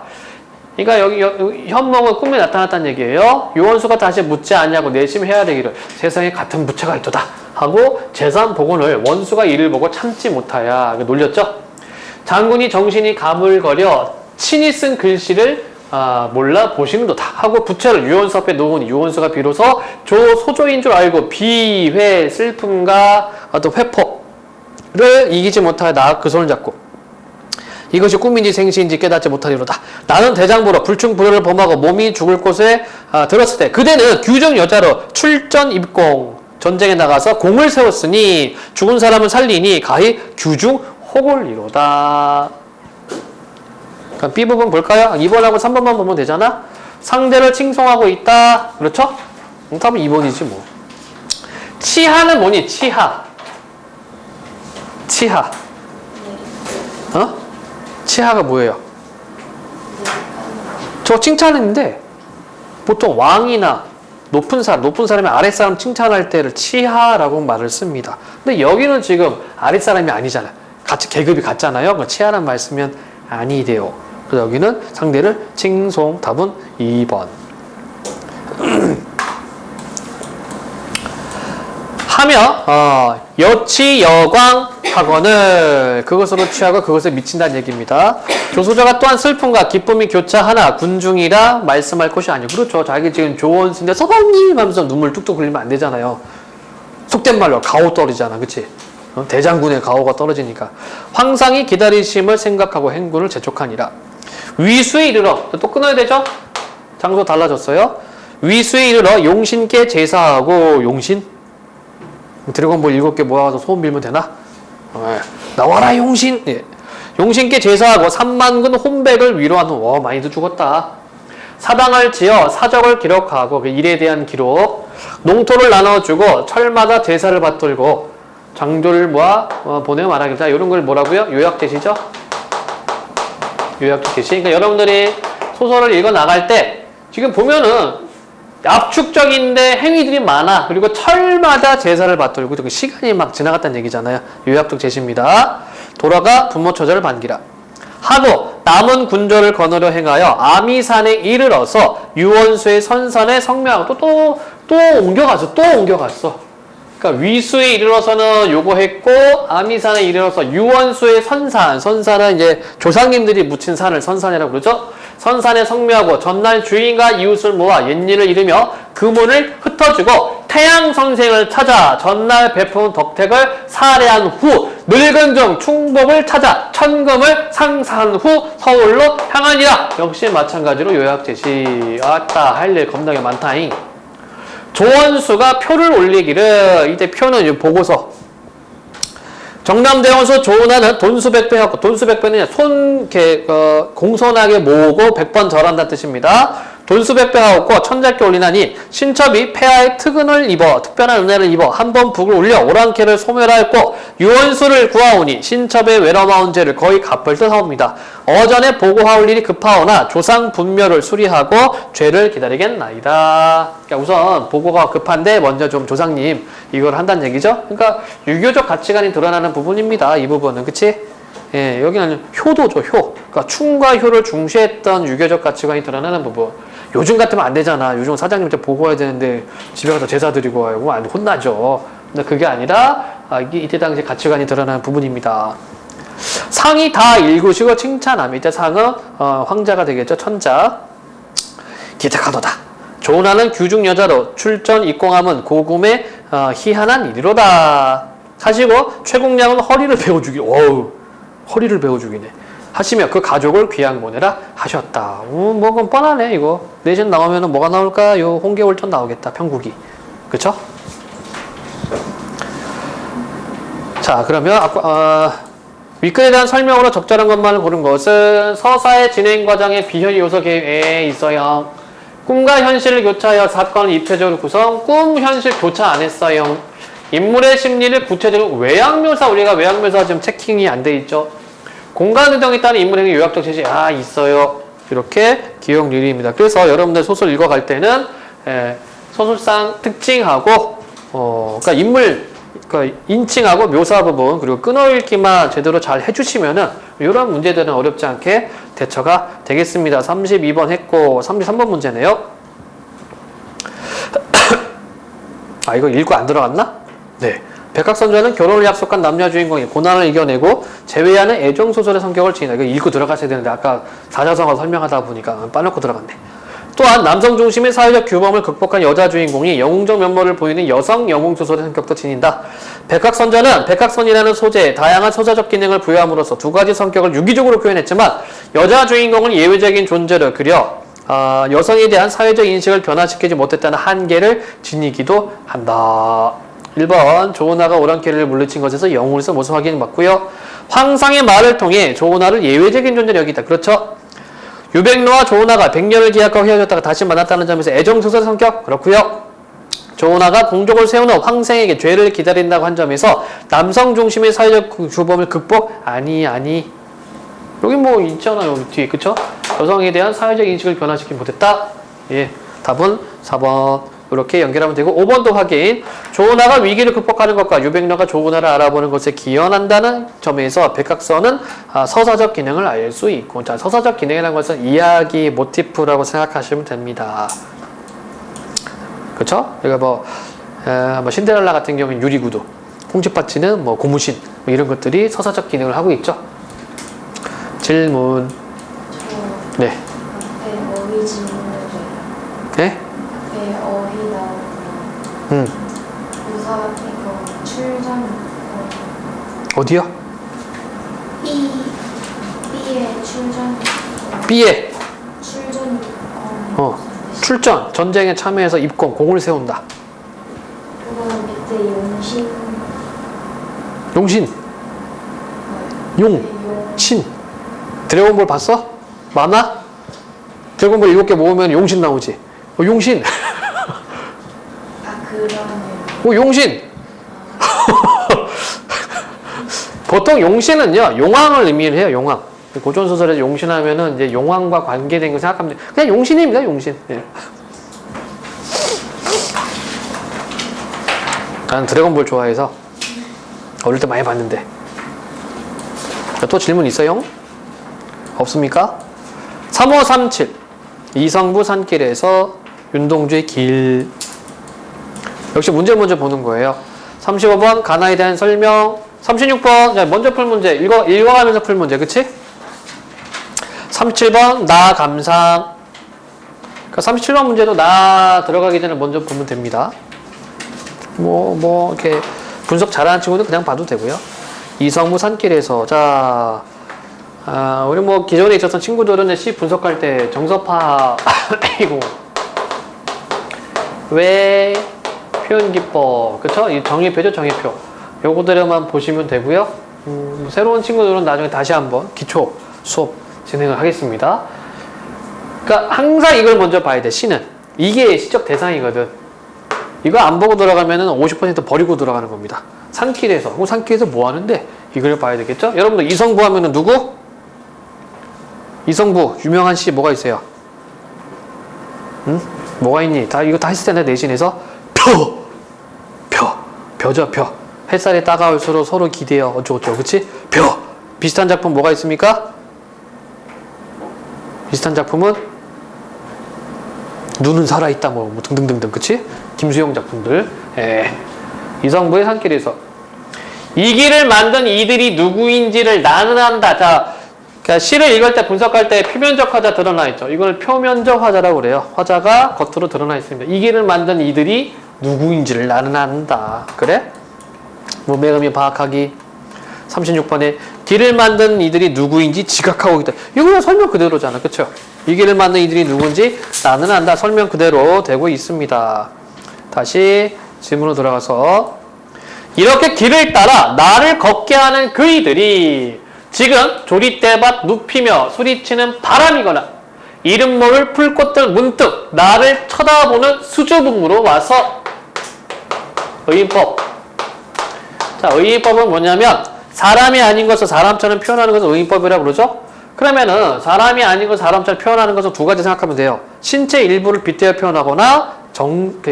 그러니까 여기 현몽은 꿈에 나타났다는 얘기예요. 유원수가 다시 묻지 않냐고 내심해야 되기를 세상에 같은 부채가 있도다 하고 재산 복원을 원수가 이를 보고 참지 못하야 놀렸죠. 장군이 정신이 가물거려 친히 쓴 글씨를 몰라 보시는 도다 하고 부채를 유언수 앞에 놓으니 유언수가 비로소 소조인 줄 알고 비회 슬픔과 어떤 회포를 이기지 못하여 나아 그 손을 잡고 이것이 꿈인지 생시인지 깨닫지 못하리로다. 나는 대장부로 불충불효를 범하고 몸이 죽을 곳에 들었을 때 그대는 규정 여자로 출전 입공 전쟁에 나가서 공을 세웠으니 죽은 사람을 살리니 가히 규중 혹을 그럼 B 부분 볼까요? 2번하고 3번만 보면 되잖아. 상대를 칭송하고 있다. 그렇죠? 답은 2번이지 뭐. 치하는 뭐니? 치하. 어? 치하가 뭐예요? 저 칭찬인데 보통 왕이나 높은 사람이 아랫사람 칭찬할 때를 치하라고 말을 씁니다. 근데 여기는 지금 아랫사람이 아니잖아요. 같이 계급이 같잖아요. 그 치하란 말 쓰면 아니돼요. 그래서 여기는 상대를 칭송. 답은 2번. 하며 여치 여광 학원을 그것으로 취하고 그것에 미친다는 얘기입니다. 조소자가 또한 슬픔과 기쁨이 교차하나 군중이라 말씀할 것이 아니고 그렇죠. 자기 지금 조원수인데 서방님 하면서 눈물 뚝뚝 흘리면 안 되잖아요. 속된 말로 가오 떨어지잖아. 그치? 대장군의 가오가 떨어지니까 황상이 기다리심을 생각하고 행군을 재촉하니라. 위수에 이르러 또 끊어야 되죠? 장소 달라졌어요. 위수에 이르러 용신께 제사하고 용신? 드래곤볼 7개 모아서 소원 빌면 되나? 나와라 용신! 예. 용신께 제사하고 3만군 혼백을 위로한 후 많이도 죽었다. 사당을 지어 사적을 기록하고 그 일에 대한 기록 농토를 나눠주고 철마다 제사를 받들고 장조를 모아 보내어 말하겠다. 이런 걸 뭐라고요? 요약제시죠? 요약제시. 그러니까 여러분들이 소설을 읽어 나갈 때 지금 보면은 압축적인데 행위들이 많아. 그리고 철마다 제사를 받들고 그 시간이 막 지나갔다는 얘기잖아요. 요약적 제시입니다. 돌아가 부모 처자를 반기라. 하고 남은 군조를 거느려 행하여 아미산에 이르러서 유원수의 선산에 성명하고 또 옮겨갔어. 그러니까 위수에 이르러서는 요거 했고 아미산에 이르러서 유원수의 선산은 이제 조상님들이 묻힌 산을 선산이라고 그러죠. 선산에 성묘하고 전날 주인과 이웃을 모아 옛일을 이르며 금운을 흩어주고 태양 선생을 찾아 전날 베푼 덕택을 사례한 후 늙은 종 충복을 찾아 천금을 상사한 후 서울로 향하니라. 역시 마찬가지로 요약 제시. 아따 할 일 겁나게 많다잉. 조원수가 표를 올리기를 이때 표는 보고서 정남대원수 조은하는 돈수백배하고 돈수백배는 공손하게 모으고 100번 절한다는 뜻입니다. 돈수백배하고 천작게 올리나니 신첩이 폐하의 특은을 입어 특별한 은혜를 입어 한 번 북을 올려 오랑캐를 소멸하였고 유원수를 구하오니 신첩의 외로마운 죄를 거의 갚을 듯 하옵니다. 어전에 보고하올 일이 급하오나 조상 분묘를 수리하고 죄를 기다리겠나이다. 그러니까 우선 보고가 급한데 먼저 좀 조상님 이걸 한다는 얘기죠. 그러니까 유교적 가치관이 드러나는 부분입니다. 이 부분은 그치? 예, 여기는 효도죠, 효. 그러니까 충과 효를 중시했던 유교적 가치관이 드러나는 부분. 요즘 같으면 안 되잖아. 요즘 사장님한테 보고해야 되는데 집에 가서 제사 드리고 와요. 안 혼나죠. 근데 그게 아니라 이때 당시 가치관이 드러나는 부분입니다. 상이 다 읽으시고 칭찬하며 이때 상은 황자가 되겠죠. 천자. 기특하도다. 조은하는 규중 여자로 출전 입공함은 고금의 희한한 일이로다. 하시고 최국량은 허리를 베어주기. 허리를 베어주기네. 하시며 그 가족을 귀양 보내라 하셨다. 뭐 그건 뻔하네 이거. 내신 나오면은 뭐가 나올까요? 홍계월전 나오겠다. 평국이. 그쵸? 자 그러면 윗글에 대한 설명으로 적절한 것만을 고른 것은 서사의 진행 과정에 비현이 요소에 있어요. 꿈과 현실을 교차하여 사건을 입체적으로 구성. 꿈, 현실 교차 안 했어요. 인물의 심리를 구체적으로 외양묘사, 우리가 외양묘사 지금 체킹이 안 돼 있죠. 공간 의동에 따른 인물행위 요약적 제시 있어요. 이렇게 기억 유리입니다. 그래서 여러분들 소설 읽어갈 때는 소설상 특징하고 그러니까 인물 그러니까 인칭하고 묘사 부분 그리고 끊어읽기만 제대로 잘 해주시면은 이런 문제들은 어렵지 않게 대처가 되겠습니다. 32번 했고 33번 문제네요. 이거 읽고 안 들어갔나? 네. 백학선전은 결혼을 약속한 남녀 주인공이 고난을 이겨내고 재회하는 애정소설의 성격을 지닌다. 이거 읽고 들어가셔야 되는데 아까 사자성어 설명하다 보니까 빠놓고 들어갔네. 또한 남성 중심의 사회적 규범을 극복한 여자 주인공이 영웅적 면모를 보이는 여성 영웅소설의 성격도 지닌다. 백학선전은 백학선이라는 소재에 다양한 서사적 기능을 부여함으로써 두 가지 성격을 유기적으로 표현했지만 여자 주인공은 예외적인 존재를 그려 여성에 대한 사회적 인식을 변화시키지 못했다는 한계를 지니기도 한다. 1번 조은하가 오랑캐를 물리친 것에서 영웅으로서 모습 확인받고요. 황상의 말을 통해 조은하를 예외적인 존재로 여기다. 그렇죠? 유백로와 조은하가 100년을 기약하고 헤어졌다가 다시 만났다는 점에서 애정소설의 성격? 그렇고요. 조은하가 공적을 세운 후 황생에게 죄를 기다린다고 한 점에서 남성 중심의 사회적 규범을 극복? 아니. 여기 뭐 있잖아요. 여기 뒤에. 그쵸? 여성에 대한 사회적 인식을 변화시키지 못했다. 예. 답은 4번. 이렇게 연결하면 되고 5번도 확인. 조은하가 위기를 극복하는 것과 유백로가 조은하를 알아보는 것에 기여한다는 점에서 백학선은 서사적 기능을 알 수 있고, 자, 서사적 기능이라는 것은 이야기 모티프라고 생각하시면 됩니다. 그쵸? 그러니까 뭐 신데렐라 같은 경우는 유리구두, 홍지파치는 뭐 고무신, 뭐 이런 것들이 서사적 기능을 하고 있죠. 질문. 네. 앞에 어휘 질문을 네? 앞에 어휘 나오고 부사 이거 출전 어디요? B의 출전 B에 출전 출전, 전쟁에 참여해서 입공, 공을 세운다. 그거는 밑에 용신, 신. 드래곤볼 봤어? 만화? 드래곤볼 7개 모으면 용신 나오지. 용신. 그러네. 용신. 보통 용신은요, 용왕을 의미를 해요, 용왕. 고전소설에서 용신하면은 이제 용왕과 관계된 거 생각하면 돼요. 그냥 용신입니다, 용신. 예. 나는 드래곤볼 좋아해서 어릴 때 많이 봤는데. 또 질문 있어요? 없습니까? 3537 이성부 산길에서 윤동주의 길. 역시 문제 먼저 보는 거예요. 35번 가나에 대한 설명. 36번 먼저 풀 문제 읽어가면서 풀 문제. 그치? 37번 나 감상. 그러니까 37번 문제도 나 들어가기 전에 먼저 보면 됩니다. 뭐 이렇게 분석 잘하는 친구는 그냥 봐도 되고요. 이성부 산길에서 자 우리 뭐 기존에 있었던 친구들은 시 분석할 때 정서파 이고 왜 표현기법 그쵸? 이 정의표죠, 정의표. 요거들만 보시면 되고요. 새로운 친구들은 나중에 다시 한번 기초 수업 진행을 하겠습니다. 그러니까 항상 이걸 먼저 봐야 돼. 시는 이게 시적 대상이거든. 이거 안 보고 들어가면은 50% 버리고 들어가는 겁니다. 산길에서 산길에서 뭐 하는데 이걸 봐야 되겠죠? 여러분들 이성부 하면은 누구? 이성부 유명한 시 뭐가 있어요? 응? 뭐가 있니? 이거 다 했을 텐데 내신에서 벼죠, 벼. 햇살이 따가울수록 서로 기대어 어쩌고저쩌고. 그치? 벼. 비슷한 작품 뭐가 있습니까? 비슷한 작품은 눈은 살아있다 뭐 등등등등. 그치? 김수용 작품들. 이성부의 산길에서 이 길을 만든 이들이 누구인지를 나는 안다. 자, 그러니까 시를 읽을 때 분석할 때 표면적 화자 드러나 있죠. 이걸 표면적 화자라고 그래요. 화자가 겉으로 드러나 있습니다. 이 길을 만든 이들이 누구인지를 나는 안다. 그래? 매음이 파악하기. 36번에 길을 만든 이들이 누구인지 지각하고 있다. 이거는 설명 그대로잖아. 그쵸? 이 길을 만든 이들이 누군지 나는 안다. 설명 그대로 되고 있습니다. 다시 질문으로 들어가서 이렇게 길을 따라 나를 걷게 하는 그이들이 지금 조리대밭 눕히며 소리치는 바람이거나 이름 모를 풀꽃들 문득 나를 쳐다보는 수줍음으로 와서 의인법. 자, 의인법은 뭐냐면 사람이 아닌 것을 사람처럼 표현하는 것을 의인법이라고 그러죠. 그러면은 사람이 아닌 것을 사람처럼 표현하는 것은 두 가지 생각하면 돼요. 신체 일부를 빗대어 표현하거나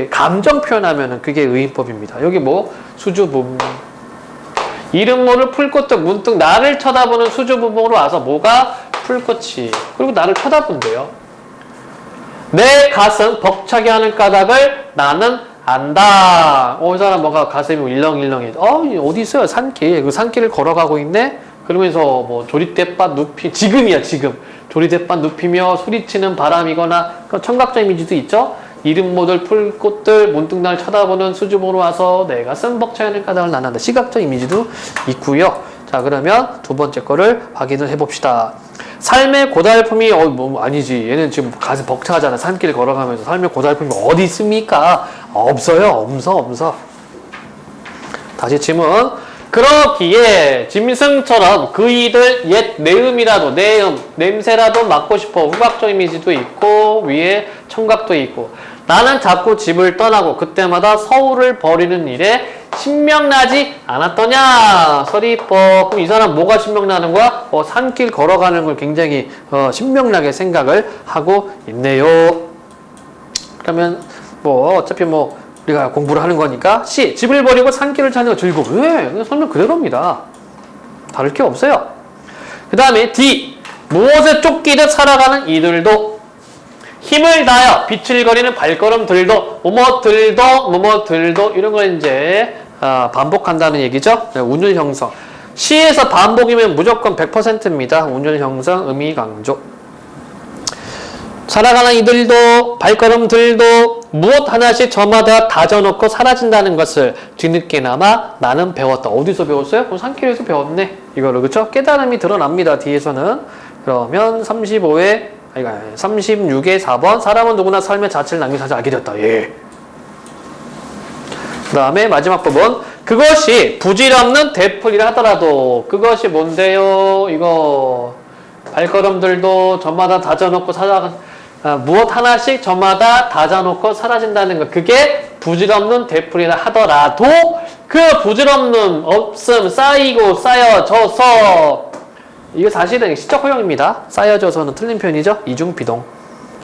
감정 표현하면은 그게 의인법입니다. 여기 뭐 수줍음. 이름 모를 풀꽃들 문득 나를 쳐다보는 수줍음으로 와서 뭐가 풀꽃이 그리고 나를 쳐다본대요. 내 가슴 벅차게 하는 까닭을 나는 안다. 이 사람 뭔가 가슴이 일렁일렁해. 어디 있어요? 산길. 그 산길을 걸어가고 있네? 그러면서 뭐 조리대밭 눕히, 지금이야, 지금. 조리대밭 눕히며 소리치는 바람이거나, 청각적 이미지도 있죠? 이름 모를 풀꽃들 문득 날 쳐다보는 수줍음으로 와서 내 가슴 벅차는 까닭을 나는다. 시각적 이미지도 있고요. 자, 그러면 두 번째 거를 확인을 해봅시다. 삶의 고달픔이 아니지. 얘는 지금 가슴 벅차잖아. 산길 걸어가면서 삶의 고달픔이 어디 있습니까? 없어요. 없어. 다시 질문. 그러기에 짐승처럼 그이들 옛 내음이라도 냄새라도 맡고 싶어. 후각적 이미지도 있고 위에 청각도 있고. 나는 자꾸 집을 떠나고 그때마다 서울을 버리는 일에 신명나지 않았더냐. 서리법. 그럼 이 사람 뭐가 신명나는 거야? 산길 걸어가는 걸 굉장히 신명나게 생각을 하고 있네요. 그러면 어차피 우리가 공부를 하는 거니까 C. 집을 버리고 산길을 찾는 거 즐거워. 왜? 설명 그대로입니다. 다를 게 없어요. 그 다음에 D. 무엇에 쫓기듯 살아가는 이들도 힘을 다하여 비틀거리는 발걸음들도 뭐뭐들도 이런 거 이제 반복한다는 얘기죠. 운율 형성. 시에서 반복이면 무조건 100%입니다. 운율 형성, 의미 강조. 살아가는 이들도 발걸음들도 무엇 하나씩 저마다 다져놓고 사라진다는 것을 뒤늦게나마 나는 배웠다. 어디서 배웠어요? 그럼 산길에서 배웠네. 이거를 그쵸? 깨달음이 드러납니다. 뒤에서는. 그러면 36의 4번 사람은 누구나 삶의 자체를 남기사지 알게 되었다. 예. 그 다음에 마지막 부분. 그것이 부질없는 되풀이라 하더라도 그것이 뭔데요? 이거 발걸음들도 저마다 다져놓고 무엇 하나씩 저마다 다져놓고 사라진다는 것. 그게 부질없는 되풀이라 하더라도 그 부질없는 없음 쌓이고 쌓여져서 이거 사실은 시적 허용입니다. 쌓여져서는 틀린 표현이죠. 이중비동.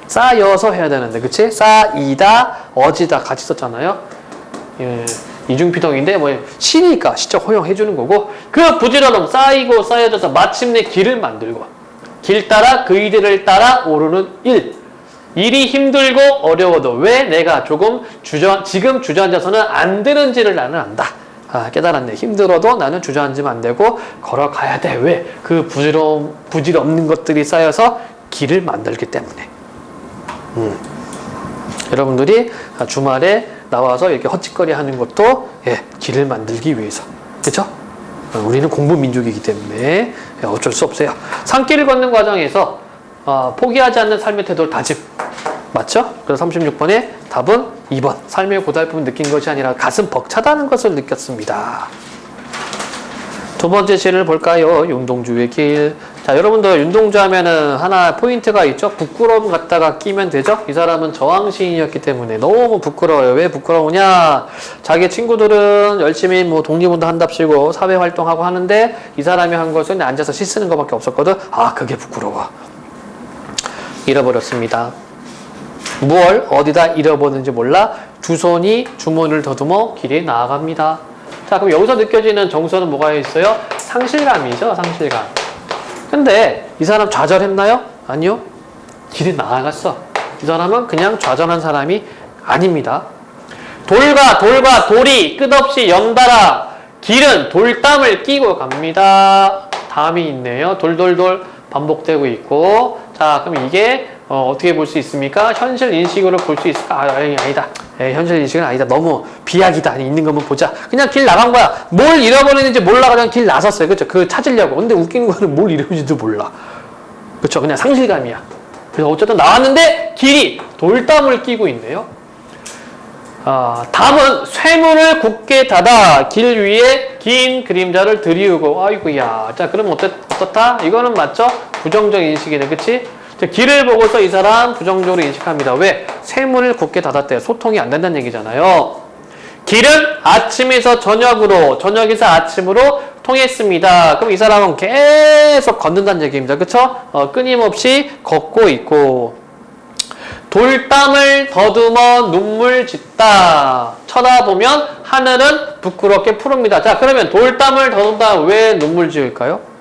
쌓여서 해야 되는데, 그치? 쌓이다, 어지다 같이 썼잖아요. 예, 이중비동인데 시니까 시적 허용해주는 거고 그 부지런함 쌓이고 쌓여져서 마침내 길을 만들고 길 따라 그이들을 따라 오르는 일이 힘들고 어려워도 왜 내가 지금 주저앉아서는 안 되는지를 나는 안다. 깨달았네. 힘들어도 나는 주저앉으면 안 되고 걸어가야 돼. 왜? 그 부질없는 것들이 쌓여서 길을 만들기 때문에. 여러분들이 주말에 나와서 이렇게 헛짓거리 하는 것도 길을 만들기 위해서. 그렇죠? 우리는 공부 민족이기 때문에 어쩔 수 없어요. 산길을 걷는 과정에서 포기하지 않는 삶의 태도를 다짐. 맞죠? 그래서 36번의 답은 2번. 삶의 고달픔을 느낀 것이 아니라 가슴 벅차다는 것을 느꼈습니다. 두 번째 시를 볼까요? 윤동주의 길. 자, 여러분들 윤동주 하면은 하나 포인트가 있죠? 부끄러움 갖다가 끼면 되죠? 이 사람은 저항시인이었기 때문에 너무 부끄러워요. 왜 부끄러우냐? 자기 친구들은 열심히 독립운동 한답시고 사회활동하고 하는데 이 사람이 한 것은 앉아서 시 쓰는 것밖에 없었거든? 그게 부끄러워. 잃어버렸습니다. 무얼 어디다 잃어버렸는지 몰라 두 주문을 더듬어 길에 나아갑니다. 자, 그럼 여기서 느껴지는 정서는 뭐가 있어요? 상실감이죠. 상실감. 근데 이 사람 좌절했나요? 아니요. 길에 나아갔어. 이 사람은 그냥 좌절한 사람이 아닙니다. 돌과 돌이 끝없이 연달아 길은 돌담을 끼고 갑니다. 담이 있네요. 돌돌돌 반복되고 있고. 자, 그럼 이게 어떻게 볼 수 있습니까? 현실 인식으로 볼 수 있을까? 아니다. 현실 인식은 아니다. 너무 비약이다. 있는 것만 보자. 그냥 길 나간 거야. 뭘 잃어버리는지 몰라. 그냥 길 나섰어요. 그쵸? 그거 찾으려고. 근데 웃긴 거는 뭘 잃어버리는지도 몰라. 그쵸? 그냥 상실감이야. 그래서 어쨌든 나왔는데 길이 돌담을 끼고 있네요. 담은 쇠문을 굳게 닫아 길 위에 긴 그림자를 들이우고. 아이고야. 자, 그럼 어떻다? 이거는 맞죠? 부정적 인식이네. 그치? 길을 보고서 이 사람 부정적으로 인식합니다. 왜? 쇠문을 굳게 닫았대요. 소통이 안 된다는 얘기잖아요. 길은 아침에서 저녁으로, 저녁에서 아침으로 통했습니다. 그럼 이 사람은 계속 걷는다는 얘기입니다. 그쵸? 끊임없이 걷고 있고. 돌담을 더듬어 눈물 짓다. 쳐다보면 하늘은 부끄럽게 푸릅니다. 자, 그러면 돌담을 더듬다 왜 눈물 지을까요?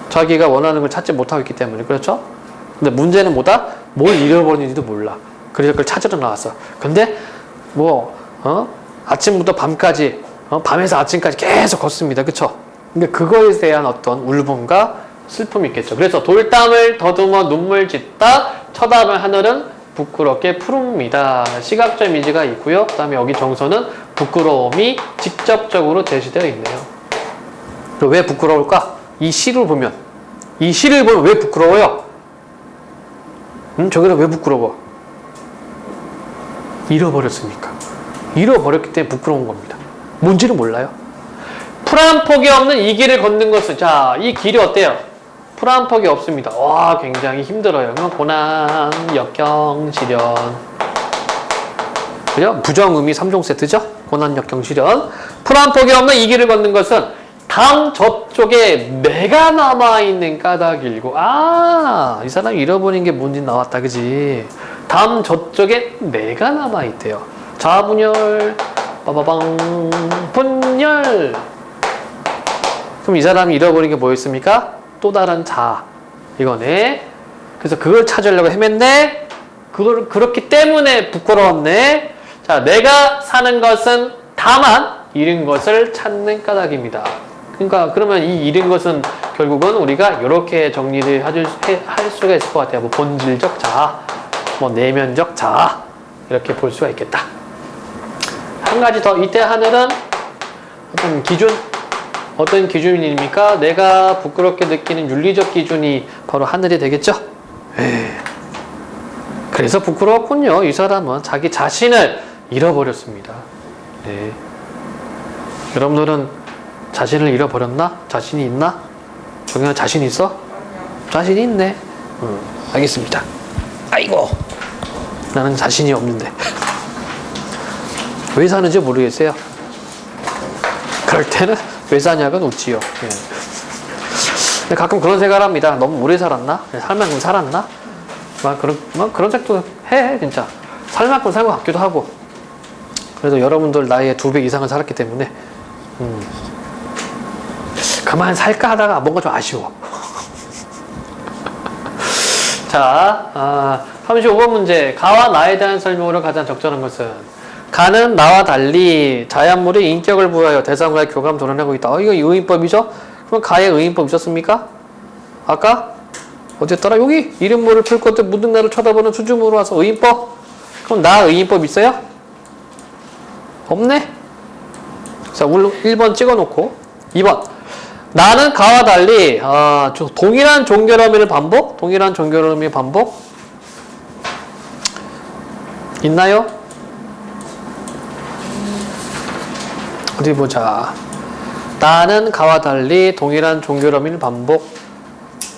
자기가 원하는 걸 찾지 못하고 있기 때문에. 그렇죠? 근데 문제는 뭐다? 뭘 잃어버리는지도 몰라. 그래서 그걸 찾으러 나왔어. 근데 아침부터 밤까지, 밤에서 아침까지 계속 걷습니다. 그쵸? 근데 그거에 대한 어떤 울분과 슬픔이 있겠죠. 그래서 돌담을 더듬어 눈물 짓다 쳐다본 하늘은 부끄럽게 푸릅니다. 시각적 이미지가 있고요. 그 다음에 여기 정서는 부끄러움이 직접적으로 제시되어 있네요. 왜 부끄러울까? 이 시를 보면 왜 부끄러워요? 저기는 왜 부끄러워? 잃어버렸으니까. 잃어버렸기 때문에 부끄러운 겁니다. 뭔지는 몰라요. 풀 한 폭이 없는 이 길을 걷는 것은, 자, 이 길이 어때요? 풀 한 폭이 없습니다. 와, 굉장히 힘들어요. 그럼 고난, 역경, 시련. 그죠? 부정의미 3종 세트죠? 고난, 역경, 시련. 풀 한 폭이 없는 이 길을 걷는 것은 당 저쪽에 내가 남아있는 까닭이고, 이 사람이 잃어버린 게 뭔지 나왔다, 그지? 다음 저쪽에 내가 남아있대요. 자분열, 빠바방, 분열. 그럼 이 사람이 잃어버린 게 뭐였습니까? 또 다른 자. 이거네. 그래서 그걸 찾으려고 헤맸네. 그렇기 때문에 부끄러웠네. 자, 내가 사는 것은 다만 잃은 것을 찾는 까닭입니다. 그러니까 그러면 이 잃은 것은 결국은 우리가 이렇게 정리를 할 수가 있을 것 같아요. 뭐 본질적 자아, 뭐 내면적 자아 이렇게 볼 수가 있겠다. 한 가지 더, 이때 하늘은 어떤 기준입니까? 내가 부끄럽게 느끼는 윤리적 기준이 바로 하늘이 되겠죠? 그래서 부끄러웠군요. 이 사람은 자기 자신을 잃어버렸습니다. 네. 여러분들은 자신을 잃어버렸나? 자신이 있나? 정연아 자신 있어? 자신이 있네. 알겠습니다. 아이고, 나는 자신이 없는데. 왜 사는지 모르겠어요. 그럴 때는 왜 사냐고 웃지요. 예. 가끔 그런 생각을 합니다. 너무 오래 살았나? 살 만큼 살았나? 그런 생각도 해, 진짜. 살 만큼 산 것 같기도 하고. 그래도 여러분들 나이에 2배 이상을 살았기 때문에, 그만 살까 하다가 뭔가 좀 아쉬워. 자, 35번 문제. 가와 나에 대한 설명으로 가장 적절한 것은? 가는 나와 달리 자연물이 인격을 부여하여 대상과의 교감 도론하고 있다. 이거 의인법이죠? 그럼 가에 의인법 있었습니까? 아까? 어디였더라? 여기! 이름모를 풀 것들 묻은 나를 쳐다보는 수줍음으로 와서 의인법? 그럼 나 의인법 있어요? 없네? 자, 1번 찍어놓고 2번. 나는 가와 달리 동일한 종결어미를 반복? 동일한 종결어미 반복? 있나요? 어디 보자. 나는 가와 달리 동일한 종결어미를 반복.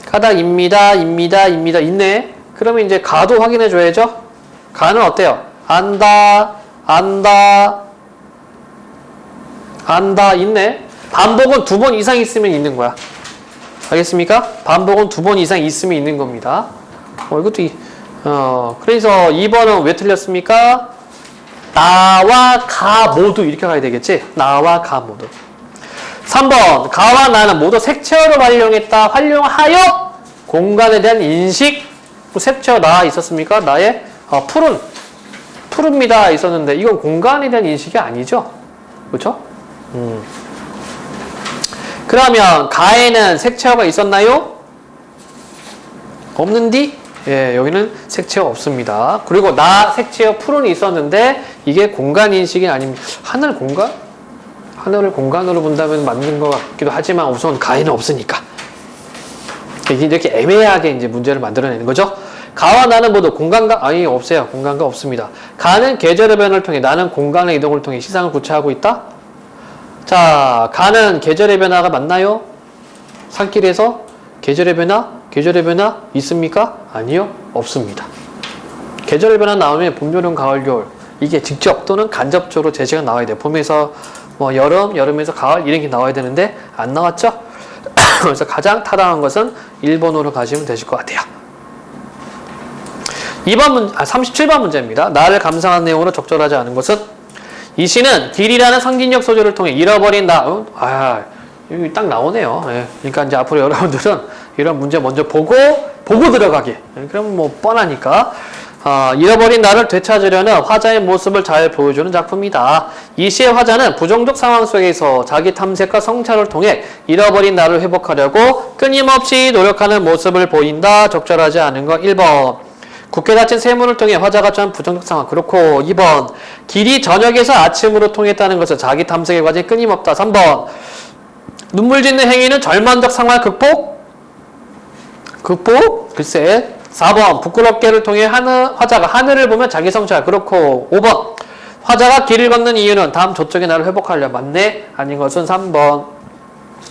까닭입니다. 있네. 그러면 이제 가도 확인해 줘야죠. 가는 어때요? 안다, 있네. 반복은 2번 이상 있으면 있는 거야. 알겠습니까? 반복은 2번 이상 있으면 있는 겁니다. 이것도 그래서 2번은 왜 틀렸습니까? 나와 가 모두 이렇게 가야 되겠지? 나와 가 모두. 3번. 가와 나는 모두 색채어를 활용하여 공간에 대한 인식. 색채어 나 있었습니까? 나의 푸릅니다 있었는데 이건 공간에 대한 인식이 아니죠? 그렇죠? 그러면 가에는 색채어가 있었나요? 없는디? 예, 여기는 색채어 없습니다. 그리고 나 색채어 푸른이 있었는데 이게 공간 인식이 아닙니다. 하늘을 공간으로 본다면 맞는 것 같기도 하지만 우선 가에는 없으니까. 이렇게 애매하게 이제 문제를 만들어내는 거죠. 가와 나는 모두 없어요. 공간과 없습니다. 가는 계절의 변화를 통해 나는 공간의 이동을 통해 시상을 구체하고 있다. 자, 가는 계절의 변화가 맞나요? 산길에서 계절의 변화 있습니까? 아니요, 없습니다. 계절의 변화 나오면 봄, 여름, 가을, 겨울 이게 직접 또는 간접적으로 제시가 나와야 돼요. 봄에서 여름에서 가을 이런 게 나와야 되는데 안 나왔죠? 그래서 가장 타당한 것은 1번으로 가시면 되실 것 같아요. 37번 문제입니다. 나를 감상한 내용으로 적절하지 않은 것은? 이 시는 길이라는 상징적 소재를 통해 잃어버린 여기 딱 나오네요. 예. 그러니까 이제 앞으로 여러분들은 이런 문제 먼저 보고 들어가게. 그럼 뭐 뻔하니까. 잃어버린 나를 되찾으려는 화자의 모습을 잘 보여주는 작품이다. 이 시의 화자는 부정적 상황 속에서 자기 탐색과 성찰을 통해 잃어버린 나를 회복하려고 끊임없이 노력하는 모습을 보인다. 적절하지 않은 거 1번. 굳게 닫힌 세문을 통해 화자가 처한 부정적 상황. 그렇고 2번. 길이 저녁에서 아침으로 통했다는 것은 자기 탐색의 과정이 끊임없다. 3번. 눈물 짓는 행위는 절망적 상황 극복? 글쎄. 4번. 부끄럽게를 통해 화자가 하늘을 보면 자기 성찰. 그렇고 5번. 화자가 길을 걷는 이유는 다음 저쪽의 나를 회복하려. 맞네? 아닌 것은 3번.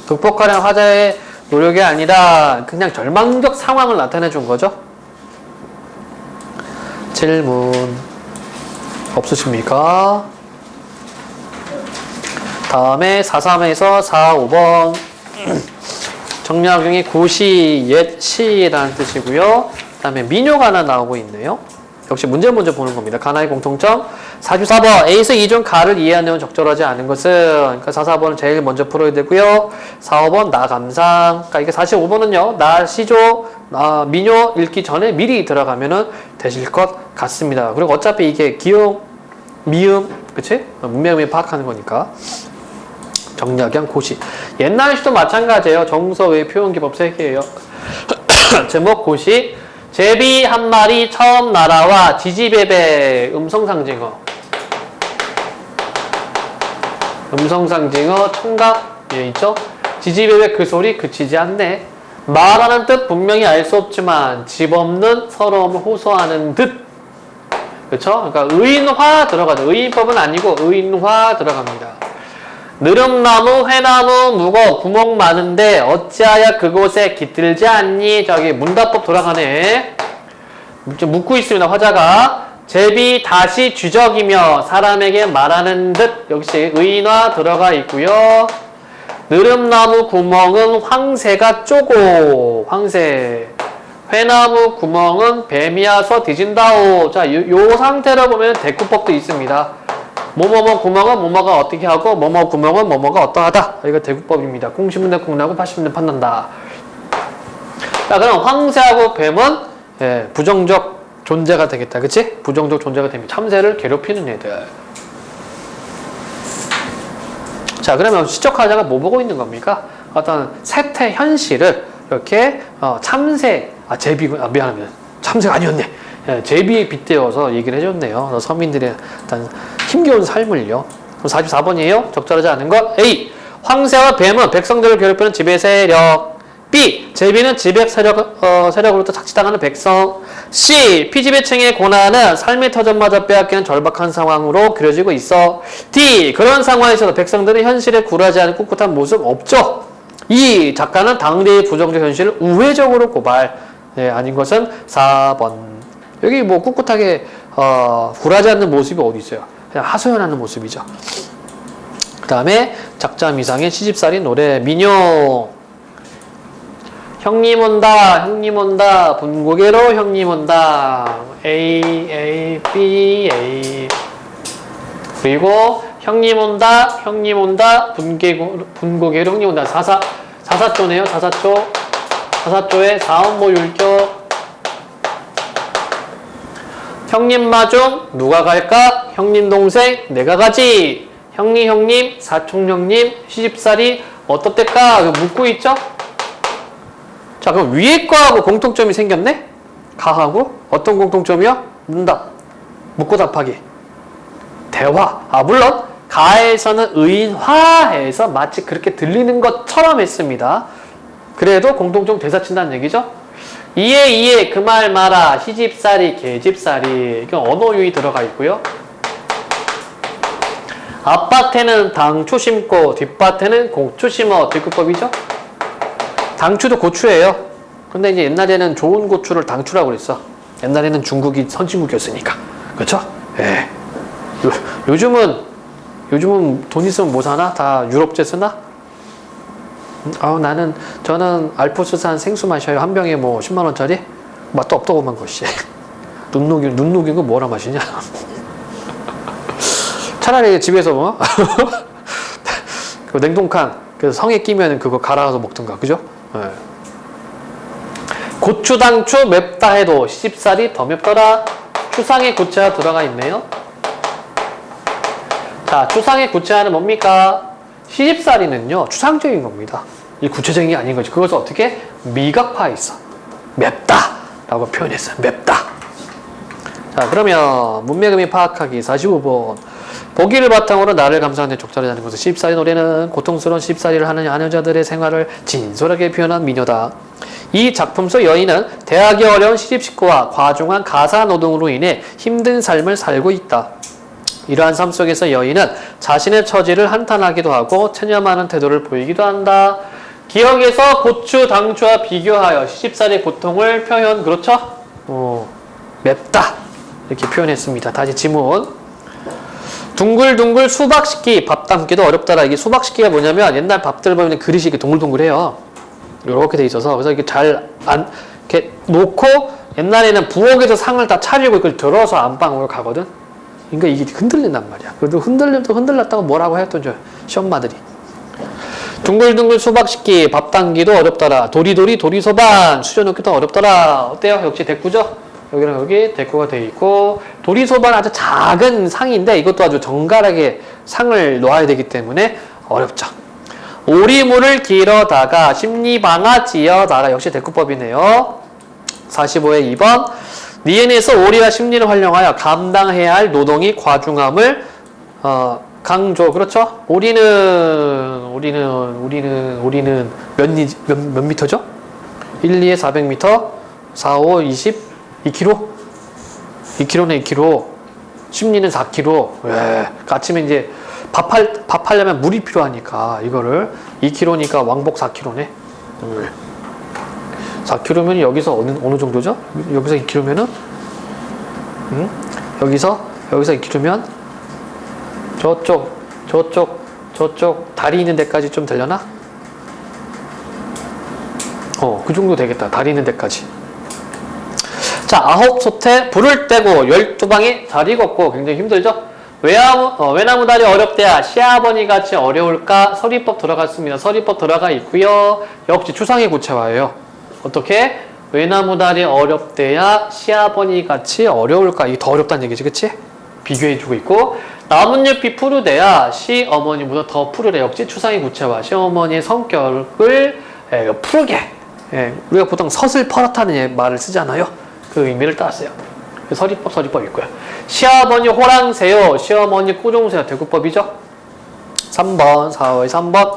극복하려는 화자의 노력이 아니라 그냥 절망적 상황을 나타내 준 거죠. 질문 없으십니까? 다음에 4.3에서 4.5번 정리하기 중에 고시, 옛, 시라는 뜻이고요. 그 다음에 민요가 하나 나오고 있네요. 역시 문제 먼저 보는 겁니다. 가나의 공통점 44번 A에서 2중 가를 이해하는 내용은 적절하지 않은 것은 그러니까 44번은 제일 먼저 풀어야 되고요. 45번 나 감상 그러니까 이게 45번은요. 나 시조 민요 읽기 전에 미리 들어가면은 되실 것 같습니다. 그리고 어차피 이게 기역, 미음 그치? 문명을 파악하는 거니까 정리하기 한 고시 옛날 시도 마찬가지예요. 정서 외 표현기법 3개예요. 제목 고시 제비 한 마리 처음 날아와 지지배배 음성상징어 청각 예 있죠? 지지배배 그 소리 그치지 않네. 말하는 뜻 분명히 알 수 없지만 집 없는 서러움을 호소하는 듯 그쵸? 그러니까 의인화 들어가죠. 의인법은 아니고 의인화 들어갑니다. 느릅나무, 회나무, 묵어, 구멍 많은데 어찌하여 그곳에 깃들지 않니? 저기 문답법 돌아가네. 묻고 있습니다. 화자가 제비 다시 쥐적이며 사람에게 말하는 듯 역시 의인화 들어가 있고요. 느릅나무 구멍은 황새가 쪼고 황새 회나무 구멍은 뱀이 와서 뒤진다오. 자, 요 상태로 보면 대꾸법도 있습니다. 뭐뭐뭐 구멍은 뭐뭐가 어떻게 하고 뭐뭐 구멍은 뭐뭐가 어떠하다. 이거 대구법입니다. 공시문대 공나고 80문대 판단다. 자, 그럼 황새하고 뱀은 예, 부정적 존재가 되겠다. 그치? 부정적 존재가 됩니다. 참새를 괴롭히는 애들. 자, 그러면 시적 화자가 뭐 보고 있는 겁니까? 어떤 세태 현실을 이렇게 참새, 미안합니다. 참새가 아니었네. 예, 제비에 빗대어서 얘기를 해줬네요. 서민들의 어떤 힘겨운 삶을요. 그럼 44번이에요. 적절하지 않은 것. A. 황새와 뱀은 백성들을 괴롭히는 지배 세력. B. 제비는 지배 세력으로부터 착취당하는 백성. C. 피지배층의 고난은 삶의 터전마저 빼앗기는 절박한 상황으로 그려지고 있어. D. 그런 상황에서도 백성들은 현실에 굴하지 않은 꿋꿋한 모습 없죠. E. 작가는 당대의 부정적 현실을 우회적으로 고발. 예, 아닌 것은 4번. 여기 뭐 꿋꿋하게 굴하지 않는 모습이 어디 있어요? 그냥 하소연하는 모습이죠. 그 다음에 작자미상의 시집살이 노래 민요. 형님 온다 분고개로 형님 온다 A B A 그리고 형님 온다 분고개로 형님 온다 사사조네요. 사사조의 사음모 율격 형님 마중 누가 갈까? 형님 동생 내가 가지. 형님 사촌형님 시집살이 어떻댔까? 묻고 있죠? 자, 그럼 위에 거하고 공통점이 생겼네? 가하고 어떤 공통점이요? 문답 묻고 답하기 대화. 물론 가에서는 의인화해서 마치 그렇게 들리는 것처럼 했습니다. 그래도 공통점 되사친다는 얘기죠. 이에 그 말 마라 시집살이 개집살이 이건 언어유의 들어가 있고요. 앞밭에는 당초 심고 뒷밭에는 고추 심어 뒷구법이죠. 당추도 고추예요. 근데 이제 옛날에는 좋은 고추를 당추라고 그랬어. 옛날에는 중국이 선진국이었으니까. 그렇죠? 예. 요즘은 돈 있으면 뭐 사나? 다 유럽제 쓰나? 저는 알프스산 생수 마셔요. 한 병에 뭐 10만원짜리? 맛도 없더구만, 것이. 눈 녹인 거 뭐라 마시냐? 차라리 집에서 뭐? 그 냉동칸, 그 성에 끼면 그거 갈아서 먹든가, 그죠? 네. 고추, 당추 맵다 해도 시집살이 더 맵더라. 추상의 구체화 들어가 있네요. 자, 추상의 구체화는 뭡니까? 시집살이는요, 추상적인 겁니다. 이 구체적인 게 아닌 거지. 그것을 어떻게? 미각화했어. 맵다 라고 표현했어요. 맵다. 자, 그러면 문맥의미 파악하기 45번. 보기를 바탕으로 나를 감상하는 족자라는 것은 시집살이 노래는 고통스러운 시집살이를 하는 아녀자들의 생활을 진솔하게 표현한 미녀다. 이 작품 속 여인은 대하기 어려운 시집 식구와 과중한 가사 노동으로 인해 힘든 삶을 살고 있다. 이러한 삶 속에서 여인은 자신의 처지를 한탄하기도 하고 체념하는 태도를 보이기도 한다. 기억에서 고추, 당추와 비교하여 시집살이의 고통을 표현, 그렇죠? 맵다. 이렇게 표현했습니다. 다시 지문. 둥글둥글 수박 씻기, 밥 담기도 어렵더라. 이게 수박 씻기가 뭐냐면 옛날 밥들 보면 그릇이 이렇게 동글동글해요. 이렇게 돼 있어서. 그래서 이렇게 이렇게 놓고 옛날에는 부엌에서 상을 다 차리고 이걸 들어서 안방으로 가거든. 그러니까 이게 흔들린단 말이야. 그래도 흔들렸다고 뭐라고 했던 줄 시엄마들이. 둥글둥글 수박 씻기, 밥 담기도 어렵더라. 도리도리 도리소반, 수저넣기도 어렵더라. 어때요? 역시 대꾸죠? 여기랑 여기 대꾸가 되어 있고, 도리소반 아주 작은 상인데 이것도 아주 정갈하게 상을 놓아야 되기 때문에 어렵죠. 오리물을 길어다가 심리방아 찌어다가 역시 대꾸법이네요. 45의 2번. 니은에서 오리와 심리를 활용하여 감당해야 할 노동이 과중함을 강조. 그렇죠? 오리는 몇 미터죠? 1, 2에 400m, 4, 5, 20, 2km? 2km네, 2km. 심리는 4km. 왜? 아침에 이제 밥하려면 물이 필요하니까 이거를 2km니까 왕복 4km네. 4km면 여기서 어느 정도죠? 여기서 2km면은 여기서 2km면 저쪽 다리 있는 데까지 좀 되려나? 그 정도 되겠다. 다리 있는 데까지. 자, 9소태 불을 떼고 12방에 자리 걷고 굉장히 힘들죠? 외나무다리 어렵대야 시아버니 같이 어려울까? 서리법 들어갔습니다. 서리법 들어가 있고요. 역시 추상의 구체화예요. 어떻게? 외나무다리 어렵대야 시아버니 같이 어려울까? 이게 더 어렵다는 얘기지, 그치? 비교해주고 있고, 나뭇잎이 푸르대야 시어머니보다 더 푸르래. 역시 추상의 구체화. 시어머니의 성격을 푸르게. 우리가 보통 서슬퍼렇다는 말을 쓰잖아요. 그 의미를 따왔어요. 서리법 있고요. 시아버니 호랑새요. 시어머니 꾸중새요. 대구법이죠. 3번, 4호의 3번.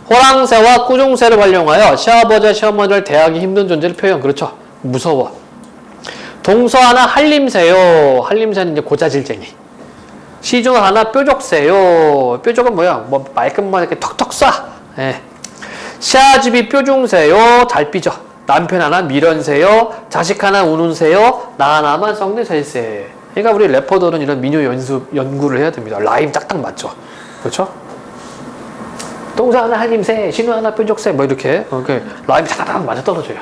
호랑새와 꾸중새를 활용하여 시아버지와 시어머니를 대하기 힘든 존재를 표현. 그렇죠. 무서워. 동서 하나 한림새요. 한림새는 이제 고자질쟁이. 시중 하나 뾰족새요. 뾰족은 뭐야? 뭐 말끝만 이렇게 턱턱 쏴. 시아집이 뾰중새요. 잘 삐져. 남편 하나 미련새요. 자식 하나 우는새요. 나 하나만 썩내살새. 그러니까 우리 래퍼들은 이런 민요 연구를 해야 됩니다. 라임 딱딱 맞죠. 그렇죠? 동서 하나 한림새, 신우 하나 뾰족새, 뭐 이렇게 라임이 딱딱 맞아 떨어져요.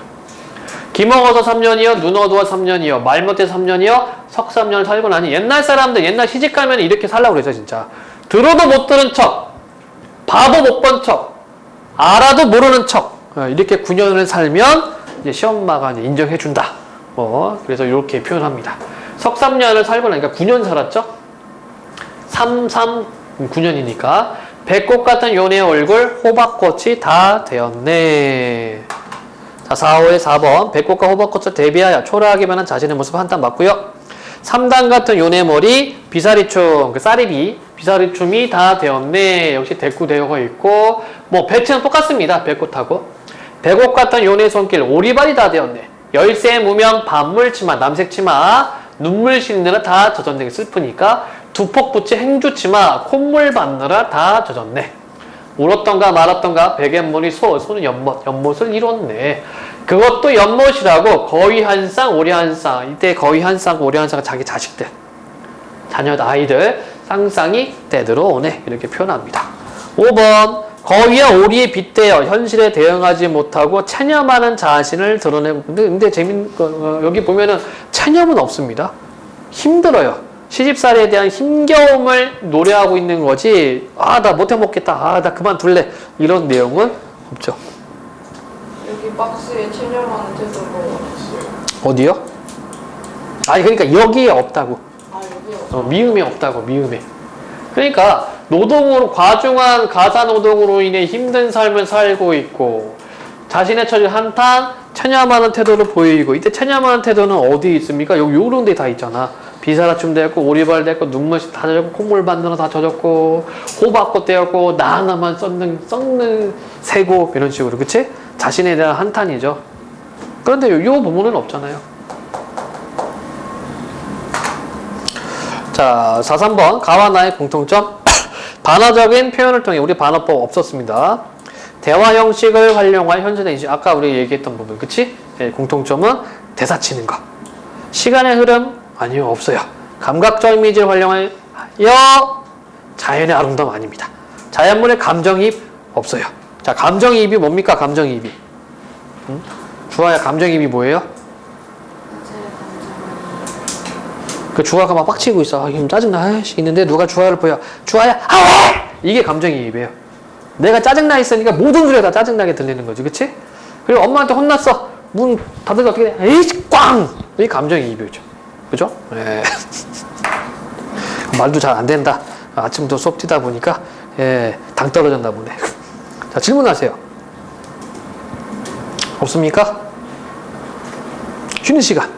김어서 3년이요, 눈어두어 3년이요, 말못해 3년이요, 석 3년을 살고 나니 옛날 사람들 옛날 시집가면 이렇게 살라고 그랬어 진짜. 들어도 못 들은 척, 봐도 못 본 척, 알아도 모르는 척, 이렇게 9년을 살면 이제 시엄마가 이제 인정해준다. 그래서 이렇게 표현합니다. 석 3년을 살고 나니까 9년 살았죠? 9년이니까 배꽃 같은 요네 얼굴 호박꽃이 다 되었네. 자, 4호의 4번. 배꽃과 호박꽃을 대비하여 초라하게 변한 자신의 모습 한 단 맞고요. 3단 같은 요네 머리 비사리춤, 쌀이비 비사리춤이 다 되었네. 역시 대꾸되어 있고, 뭐 배트는 똑같습니다. 배꽃하고. 배꽃 같은 요네 손길 오리발이 다 되었네. 열쇠 무명 반물 치마 남색 치마 눈물 씻느라 다 젖었네. 슬프니까 두폭 붙이 행주 치마 콧물 받느라 다 젖었네. 울었던가 말았던가 백엔머리 소는 연못을 이뤘네. 그것도 연못이라고 거위 한 쌍 오리 한 쌍. 이때 거위 한 쌍 오리 한 쌍은 자기 자식들 자녀 아이들 쌍쌍이 떼들어오네. 이렇게 표현합니다. 5번 거위와 오리에 빗대어 현실에 대응하지 못하고 체념하는 자신을 드러내고. 근데 여기 보면은 체념은 없습니다. 힘들어요. 시집살이에 대한 힘겨움을 노래하고 있는 거지, 나 못해 먹겠다, 나 그만둘래, 이런 내용은 없죠. 여기 박스에 체념하는 태도가 없어요. 어디요? 아니 그러니까 여기에 없다고. 아, 여기요? 미음이 없다고, 미음에. 그러니까 노동으로, 과중한 가사노동으로 인해 힘든 삶을 살고 있고 자신의 처지를 한탄 체념하는 태도를 보이고, 이때 체념하는 태도는 어디 있습니까? 여기 요런 데 다 있잖아. 비사라춤 되었고, 오리발 되었고, 눈물 다 젖었고, 콧물 반드나 다 젖었고, 호박꽃 되었고, 나 하나만 썩는 새고, 이런 식으로. 그치? 자신에 대한 한탄이죠. 그런데 요 부분은 없잖아요. 자, 4~3번 가와 나의 공통점. 반어적인 표현을 통해, 우리 반어법 없었습니다. 대화 형식을 활용한 현재의 인식. 아까 우리 얘기했던 부분, 그치? 예, 공통점은 대사치는 거. 시간의 흐름? 아니요, 없어요. 감각적 이미지를 활용하여 자연의 아름다움 아닙니다. 자연물의 감정이입? 없어요. 자, 감정이입이 뭡니까? 감정이입이. 응? 주아야, 감정이입이 뭐예요? 그 주아가 막 빡치고 있어. 아, 지금 짜증나. 아이씨, 있는데 누가 주아를 보여. 주아야, 아 왜? 이게 감정이입이에요. 내가 짜증나 있으니까 모든 소리가 다 짜증나게 들리는 거지. 그치? 그리고 엄마한테 혼났어. 문 닫으면 어떻게 돼? 에이씨, 꽝! 이게 감정이입이죠. 그죠? 예. 말도 잘 안 된다. 아침부터 수업 뛰다 보니까, 예, 당 떨어졌나 보네. 자, 질문하세요. 없습니까? 쉬는 시간.